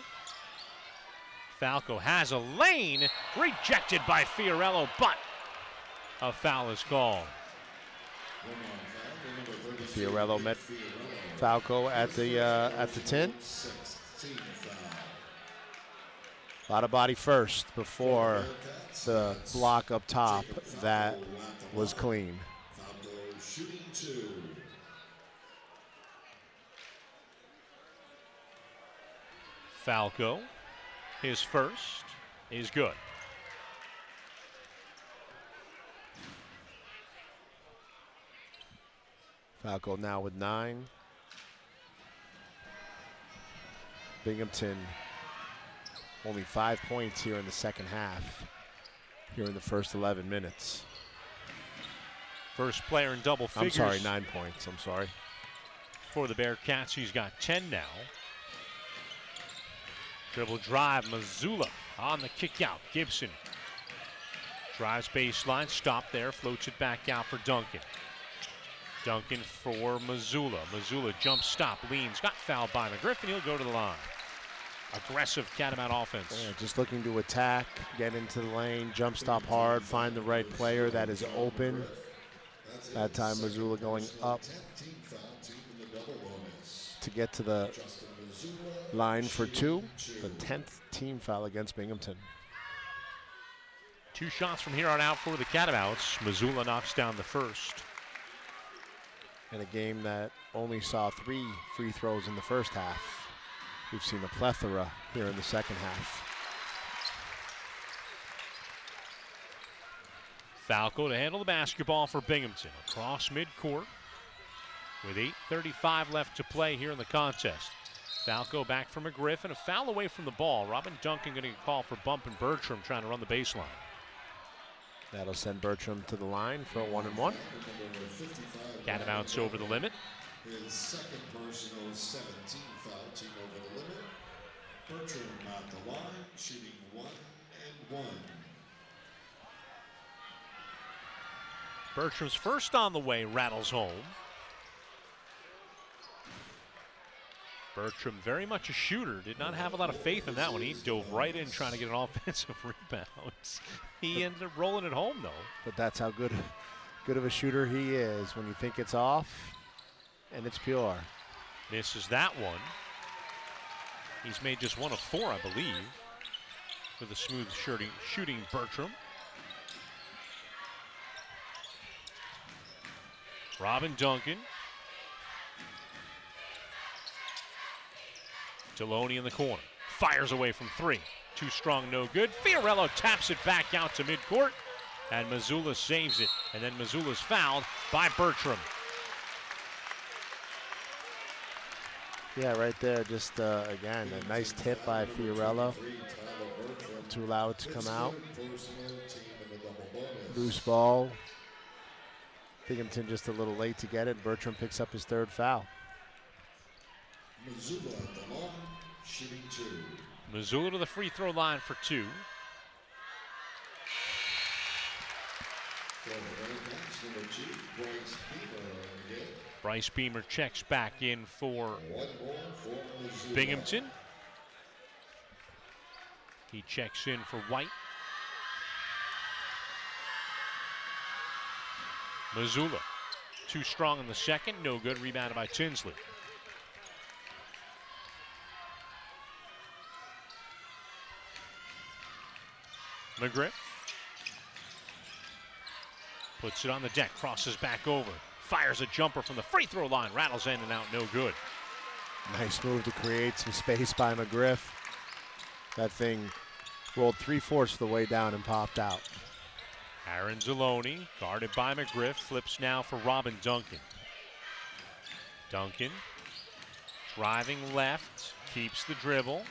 [SPEAKER 2] Falco has a lane, rejected by Fiorello, but a foul is called.
[SPEAKER 1] Fiorello met Falco at the 10. A lot of body first before the block up top. That was clean.
[SPEAKER 2] Falco, his first, is good.
[SPEAKER 1] Falco now with 9. Binghamton only 5 points here in the second half, here in the first 11 minutes.
[SPEAKER 2] First player in double figures.
[SPEAKER 1] I'm sorry, 9 points, I'm sorry.
[SPEAKER 2] For the Bearcats, he's got 10 now. Dribble drive, Mazzulla on the kick out. Gibson drives baseline, stop there, floats it back out for Duncan. Duncan for Mazzulla. Mazzulla jump stop, leans, got fouled by McGriff, and he'll go to the line. Aggressive Catamount offense.
[SPEAKER 1] Yeah, just looking to attack, get into the lane, jump stop hard, find the right player that is open. That time Mazzulla going up to get to the line for 2. The 10th team foul against Binghamton.
[SPEAKER 2] 2 shots from here on out for the Catamounts. Mazzulla knocks down the first.
[SPEAKER 1] In a game that only saw 3 free throws in the first half, we've seen a plethora here in the second half.
[SPEAKER 2] Falco to handle the basketball for Binghamton. Across midcourt with 8:35 left to play here in the contest. Falco back for McGriff and a foul away from the ball. Robin Duncan going to get called for bumping Bertram trying to run the baseline.
[SPEAKER 1] That'll send Bertram to the line for a 1-and-1.
[SPEAKER 2] Catamounts over the limit.
[SPEAKER 3] His second personal 17 foul, team over the limit. Bertram at the line, shooting 1 and 1.
[SPEAKER 2] Bertram's first on the way, rattles home. Bertram, very much a shooter, did not have a lot of faith in that one. He dove right in trying to get an offensive rebound. He ended up rolling it home, though.
[SPEAKER 1] But that's how good of a shooter he is when you think it's off and it's pure.
[SPEAKER 2] Misses that one. He's made just 1 of 4, I believe, for the smooth shooting Bertram. Robin Duncan. Deloney in the corner. Fires away from 3. Too strong, no good. Fiorello taps it back out to midcourt. And Missoula saves it. And then Missoula's fouled by Bertram.
[SPEAKER 1] Yeah, right there. Just, again, a nice tip by Fiorello to allow it to come out. Loose ball. Binghamton just a little late to get it. Bertram picks up his 3rd foul.
[SPEAKER 3] Missoula at the line, shooting 2.
[SPEAKER 2] Missoula to the free throw line for 2.
[SPEAKER 3] For the Bearcats, number 2, Bryce Beamer again.
[SPEAKER 2] Bryce Beamer checks back in for
[SPEAKER 3] 1 more for Missoula.
[SPEAKER 2] Binghamton. He checks in for White. Missoula, too strong in the second, no good, rebounded by Tinsley. McGriff puts it on the deck, crosses back over, fires a jumper from the free throw line, rattles in and out, no good.
[SPEAKER 1] Nice move to create some space by McGriff. That thing rolled 3/4 of the way down and popped out.
[SPEAKER 2] Aaron Deloney, guarded by McGriff, flips now for Robin Duncan. Duncan, driving left, keeps the dribble,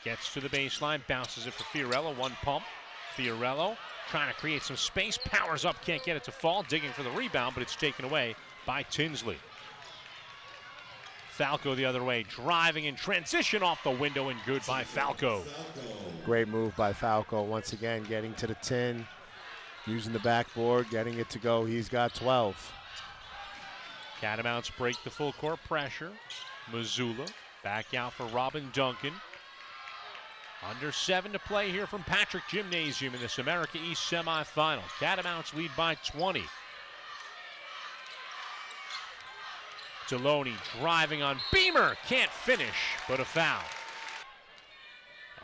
[SPEAKER 2] gets to the baseline, bounces it for Fiorello, 1 pump. Fiorello trying to create some space, powers up, can't get it to fall, digging for the rebound, but it's taken away by Tinsley. Falco the other way, driving in transition off the window and good by Falco.
[SPEAKER 1] Great move by Falco, once again getting to the tin. Using the backboard, getting it to go. He's got 12.
[SPEAKER 2] Catamounts break the full court pressure. Missoula back out for Robin Duncan. Under 7 to play here from Patrick Gymnasium in this America East semifinal. Catamounts lead by 20. Deloney driving on Beamer. Can't finish, but a foul.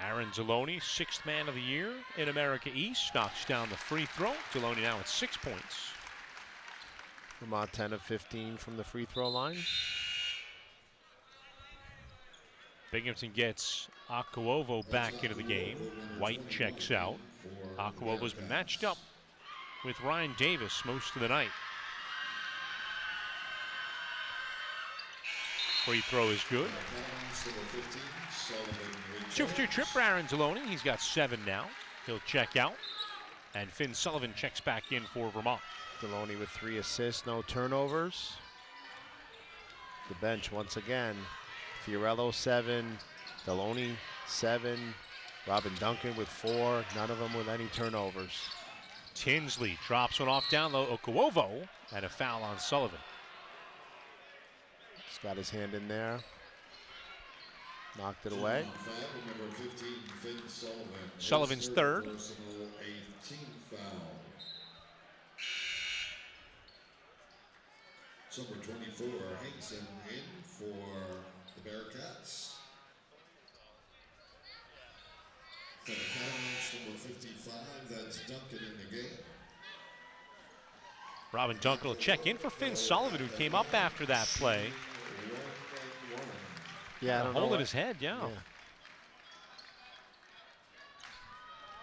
[SPEAKER 2] Aaron Deloney, 6th man of the year in America East, knocks down the free throw. Deloney now at 6 points.
[SPEAKER 1] Vermont 10 of 15 from the free throw line.
[SPEAKER 2] Binghamton gets Akuovo back into the game. White checks out. Akuovo's been matched up with Ryan Davis most of the night. Free throw is good. 2 for 2 trip for Aaron Deloney. He's got 7 now. He'll check out. And Finn Sullivan checks back in for Vermont.
[SPEAKER 1] Deloney with 3 assists, no turnovers. The bench once again. Fiorello 7, Deloney 7, Robin Duncan with 4, none of them with any turnovers.
[SPEAKER 2] Tinsley drops one off down low. Okuovo and a foul on Sullivan.
[SPEAKER 1] He's got his hand in there. Knocked it away.
[SPEAKER 2] Sullivan's 3rd.
[SPEAKER 3] Number 24, Hankson in for the Bearcats. For the Catamounts, number 55, that's Duncan in the game.
[SPEAKER 2] Robin Duncan will check in for Finn Sullivan, who came up after that play.
[SPEAKER 1] Yeah, I don't know.
[SPEAKER 2] Hole in his head, yeah.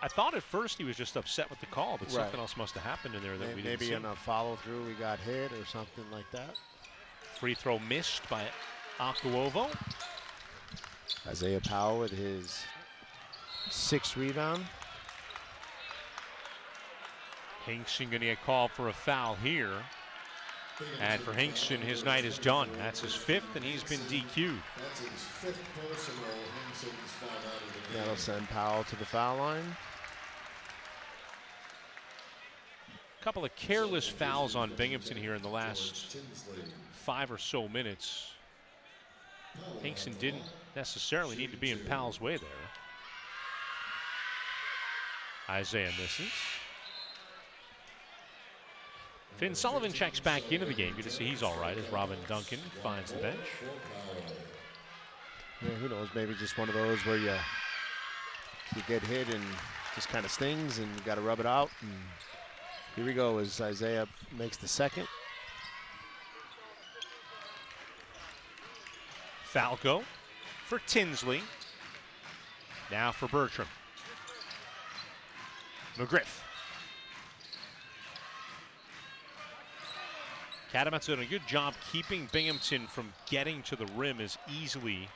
[SPEAKER 2] I thought at first he was just upset with the call, but something else must have happened in there that we didn't see.
[SPEAKER 1] Maybe in a follow-through we got hit or something like that.
[SPEAKER 2] Free throw missed by Akuovo.
[SPEAKER 1] Isaiah Powell with his 6th rebound.
[SPEAKER 2] Hinkson going to get called for a foul here. And for Hinkson, his night is done. That's his 5th, and he's been DQ'd.
[SPEAKER 3] That's his 5th personal. Hinson's fouled out of the game.
[SPEAKER 1] That'll send Powell to the foul line.
[SPEAKER 2] A couple of careless fouls on Binghamton here in the last 5 or so minutes. Hinkson didn't necessarily need to be in Powell's way there. Isaiah misses. Finn Sullivan checks back into the game. Good to see he's all right as Robin Duncan finds the bench.
[SPEAKER 1] Yeah, who knows, maybe just one of those where you get hit and just kind of stings and you got to rub it out. And here we go as Isaiah makes the 2nd.
[SPEAKER 2] Falco for Tinsley. Now for Bertram. McGriff. Catamounts done a good job keeping Binghamton from getting to the rim as easily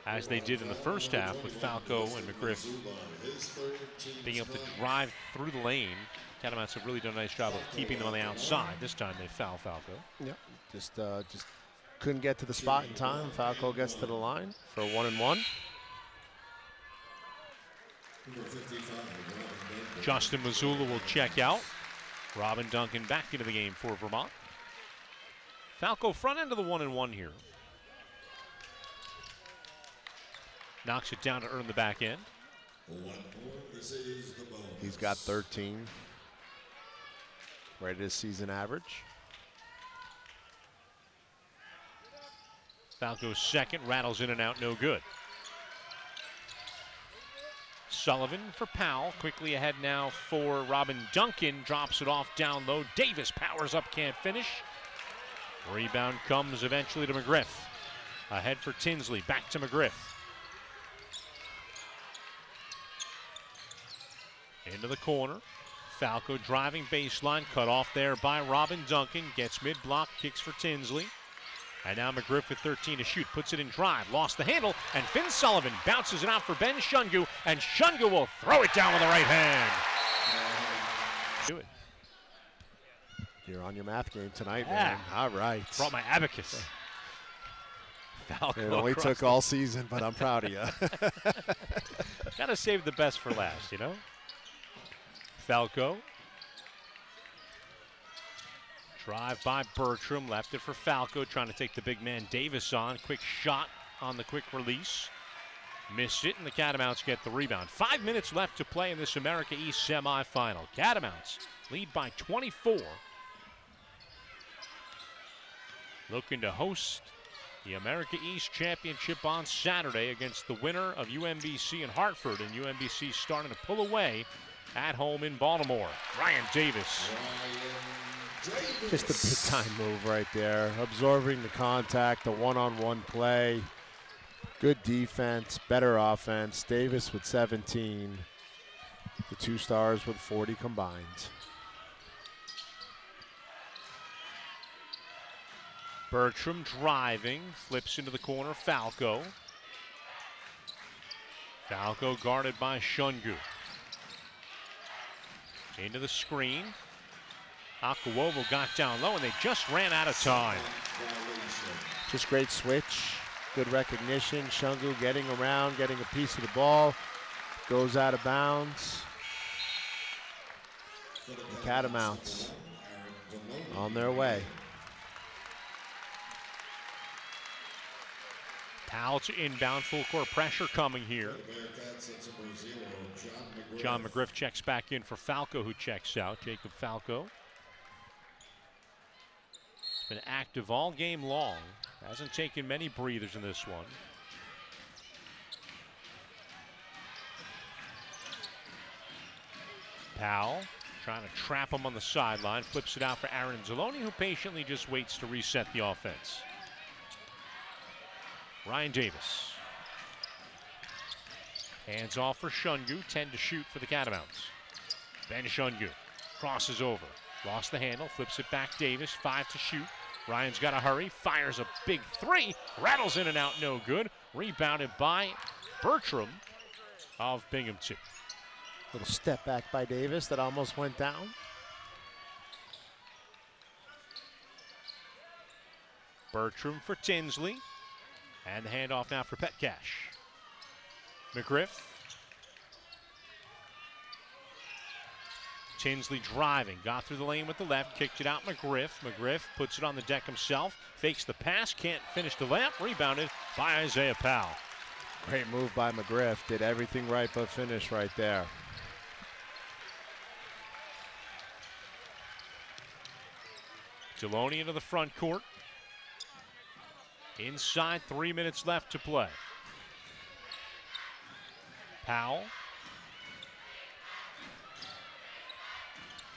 [SPEAKER 2] as they did in the first half, with Falco and McGriff being able to drive through the lane. Catamounts have really done a nice job of keeping them on the outside. This time they foul Falco.
[SPEAKER 1] Yep, just couldn't get to the spot in time. Falco gets to the line for a 1-and-1.
[SPEAKER 2] Justin Mazzulla will check out. Robin Duncan back into the game for Vermont. Falco front end of the 1-and-1 here. Knocks it down to earn the back end.
[SPEAKER 1] He's got 13. Right at his season average.
[SPEAKER 2] Falco's 2nd, rattles in and out, no good. Sullivan for Powell, quickly ahead now for Robin Duncan, drops it off down low. Davis powers up, can't finish. Rebound comes eventually to McGriff. Ahead for Tinsley, back to McGriff. Into the corner. Falco driving baseline, cut off there by Robin Duncan, gets mid-block, kicks for Tinsley. And now McGriff with 13 to shoot, puts it in drive, lost the handle, and Finn Sullivan bounces it out for Ben Shungu, and Shungu will throw it down with the right hand. Do it.
[SPEAKER 1] You're on your math game tonight,
[SPEAKER 2] Yeah.
[SPEAKER 1] man. All right.
[SPEAKER 2] Brought my abacus. Falco
[SPEAKER 1] It only took all season, but I'm proud of you.
[SPEAKER 2] Gotta save the best for last, you know? Falco. Drive by Bertram, left it for Falco, trying to take the big man Davis on. Quick shot on the quick release. Missed it, and the Catamounts get the rebound. 5 minutes left to play in this America East semifinal. Catamounts lead by 24. Looking to host the America East Championship on Saturday against the winner of UMBC and Hartford, and UMBC starting to pull away at home in Baltimore. Ryan Davis.
[SPEAKER 1] Just a big-time move right there. Absorbing the contact, the one-on-one play. Good defense, better offense. Davis with 17. The 2 stars with 40 combined.
[SPEAKER 2] Bertram driving, flips into the corner, Falco. Falco guarded by Shungu. Into the screen. Akuovo got down low, and they just ran out of time.
[SPEAKER 1] Just great switch, good recognition. Shungu getting around, getting a piece of the ball. Goes out of bounds. The Catamounts on their way.
[SPEAKER 2] Powell to inbound, full court pressure coming here. John McGriff checks back in for Falco, who checks out. Jacob Falco. Been active all game long. Hasn't taken many breathers in this one. Powell trying to trap him on the sideline. Flips it out for Aaron Zaloni, who patiently just waits to reset the offense. Ryan Davis. Hands off for Shungu. 10 to shoot for the Catamounts. Ben Shungu crosses over. Lost the handle, flips it back Davis, 5 to shoot. Ryan's got to hurry, fires a big 3, rattles in and out, no good. Rebounded by Bertram of Binghamton.
[SPEAKER 1] Little step back by Davis that almost went down.
[SPEAKER 2] Bertram for Tinsley. And the handoff now for Petcash. McGriff. Tinsley driving, got through the lane with the left, kicked it out McGriff. McGriff puts it on the deck himself, fakes the pass, can't finish the layup, rebounded by Isaiah Powell.
[SPEAKER 1] Great move by McGriff, did everything right but finish right there.
[SPEAKER 2] Deloney into the front court. Inside, 3 minutes left to play. Powell.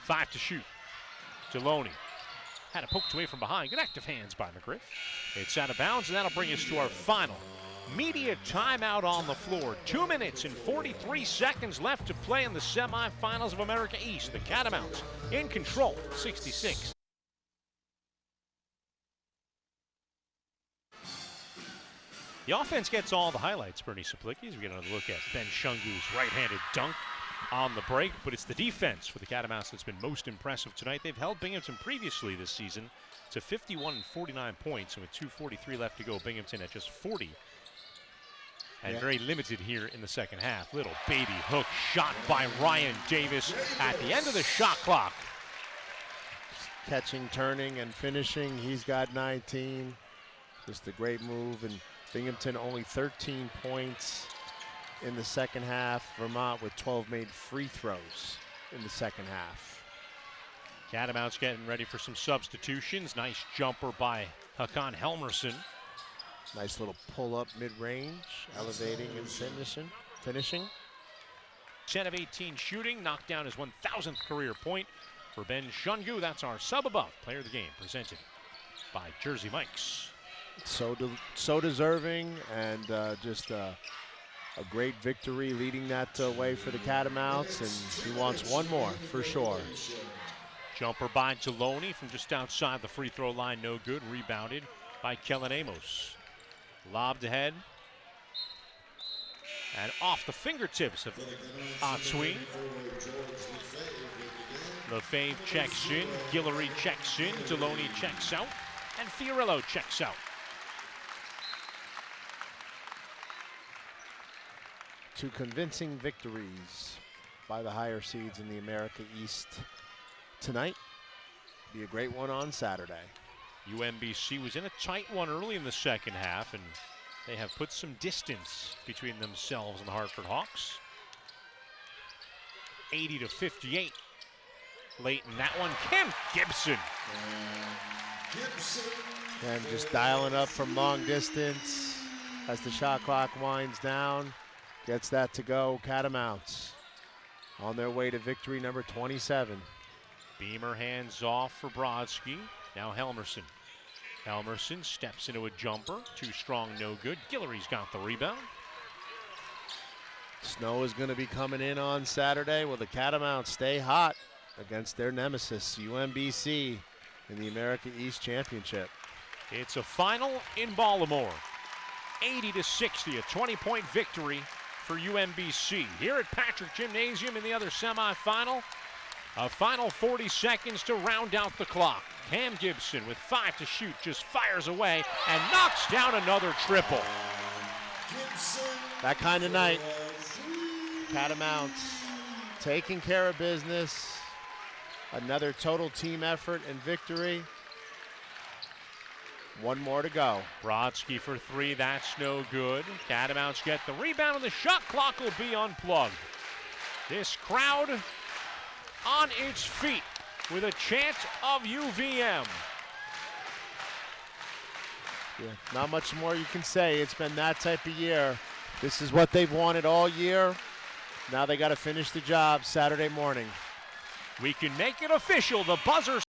[SPEAKER 2] 5 to shoot. Deloney had it poked away from behind. Good active hands by McGriff. It's out of bounds, and that'll bring us to our final media timeout on the floor. 2 minutes and 43 seconds left to play in the semifinals of America East. The Catamounts in control, 66. The offense gets all the highlights, Bernie Saplicki, as we get another look at Ben Shungu's right-handed dunk on the break, but it's the defense for the Catamounts that's been most impressive tonight. They've held Binghamton previously this season to 51 and 49 points, and with 2:43 left to go, Binghamton at just 40. And very limited here in the second half. Little baby hook shot by Ryan Davis at the end of the shot clock.
[SPEAKER 1] Catching, turning, and finishing. He's got 19. Just a great move, and Binghamton only 13 points in the second half. Vermont with 12 made free throws in the second half.
[SPEAKER 2] Catamounts getting ready for some substitutions. Nice jumper by Hakan Helmerson.
[SPEAKER 1] Nice little pull-up mid-range, elevating and finishing.
[SPEAKER 2] 10 of 18 shooting, knocked down his 1,000th career point for Ben Shungu. That's our sub above player of the game, presented by Jersey Mike's.
[SPEAKER 1] So deserving, and just a great victory leading that way for the Catamounts, and he wants one more for sure.
[SPEAKER 2] Jumper by Deloney from just outside the free throw line, no good. Rebounded by Kellen Amos. Lobbed ahead. And off the fingertips of Atsui. Lefebvre checks in, Guillory checks in, Deloney checks out, and Fiorillo checks out.
[SPEAKER 1] Two convincing victories by the higher seeds in the America East tonight. Be a great one on Saturday.
[SPEAKER 2] UMBC was in a tight one early in the second half, and they have put some distance between themselves and the Hartford Hawks. 80 to 58 late in that one. Cam Gibson.
[SPEAKER 1] And just dialing up from long distance as the shot clock winds down. Gets that to go. Catamounts on their way to victory number 27.
[SPEAKER 2] Beamer hands off for Brodsky. Now Helmerson. Helmerson steps into a jumper. Too strong, no good. Guillory's got the rebound.
[SPEAKER 1] Snow is going to be coming in on Saturday. Will the Catamounts stay hot against their nemesis, UMBC, in the America East Championship?
[SPEAKER 2] It's a final in Baltimore. 80 to 60, a 20-point victory for UMBC. Here at Patrick Gymnasium in the other semifinal, a final 40 seconds to round out the clock. Cam Gibson with 5 to shoot just fires away and knocks down another triple.
[SPEAKER 1] That kind of night. Catamounts taking care of business. Another total team effort and victory. One more to go.
[SPEAKER 2] Brodsky for 3, that's no good. Catamounts get the rebound and the shot clock will be unplugged. This crowd on its feet with a chant of UVM.
[SPEAKER 1] Yeah, not much more you can say. It's been that type of year. This is what they've wanted all year. Now they got to finish the job Saturday morning.
[SPEAKER 2] We can make it official. The buzzer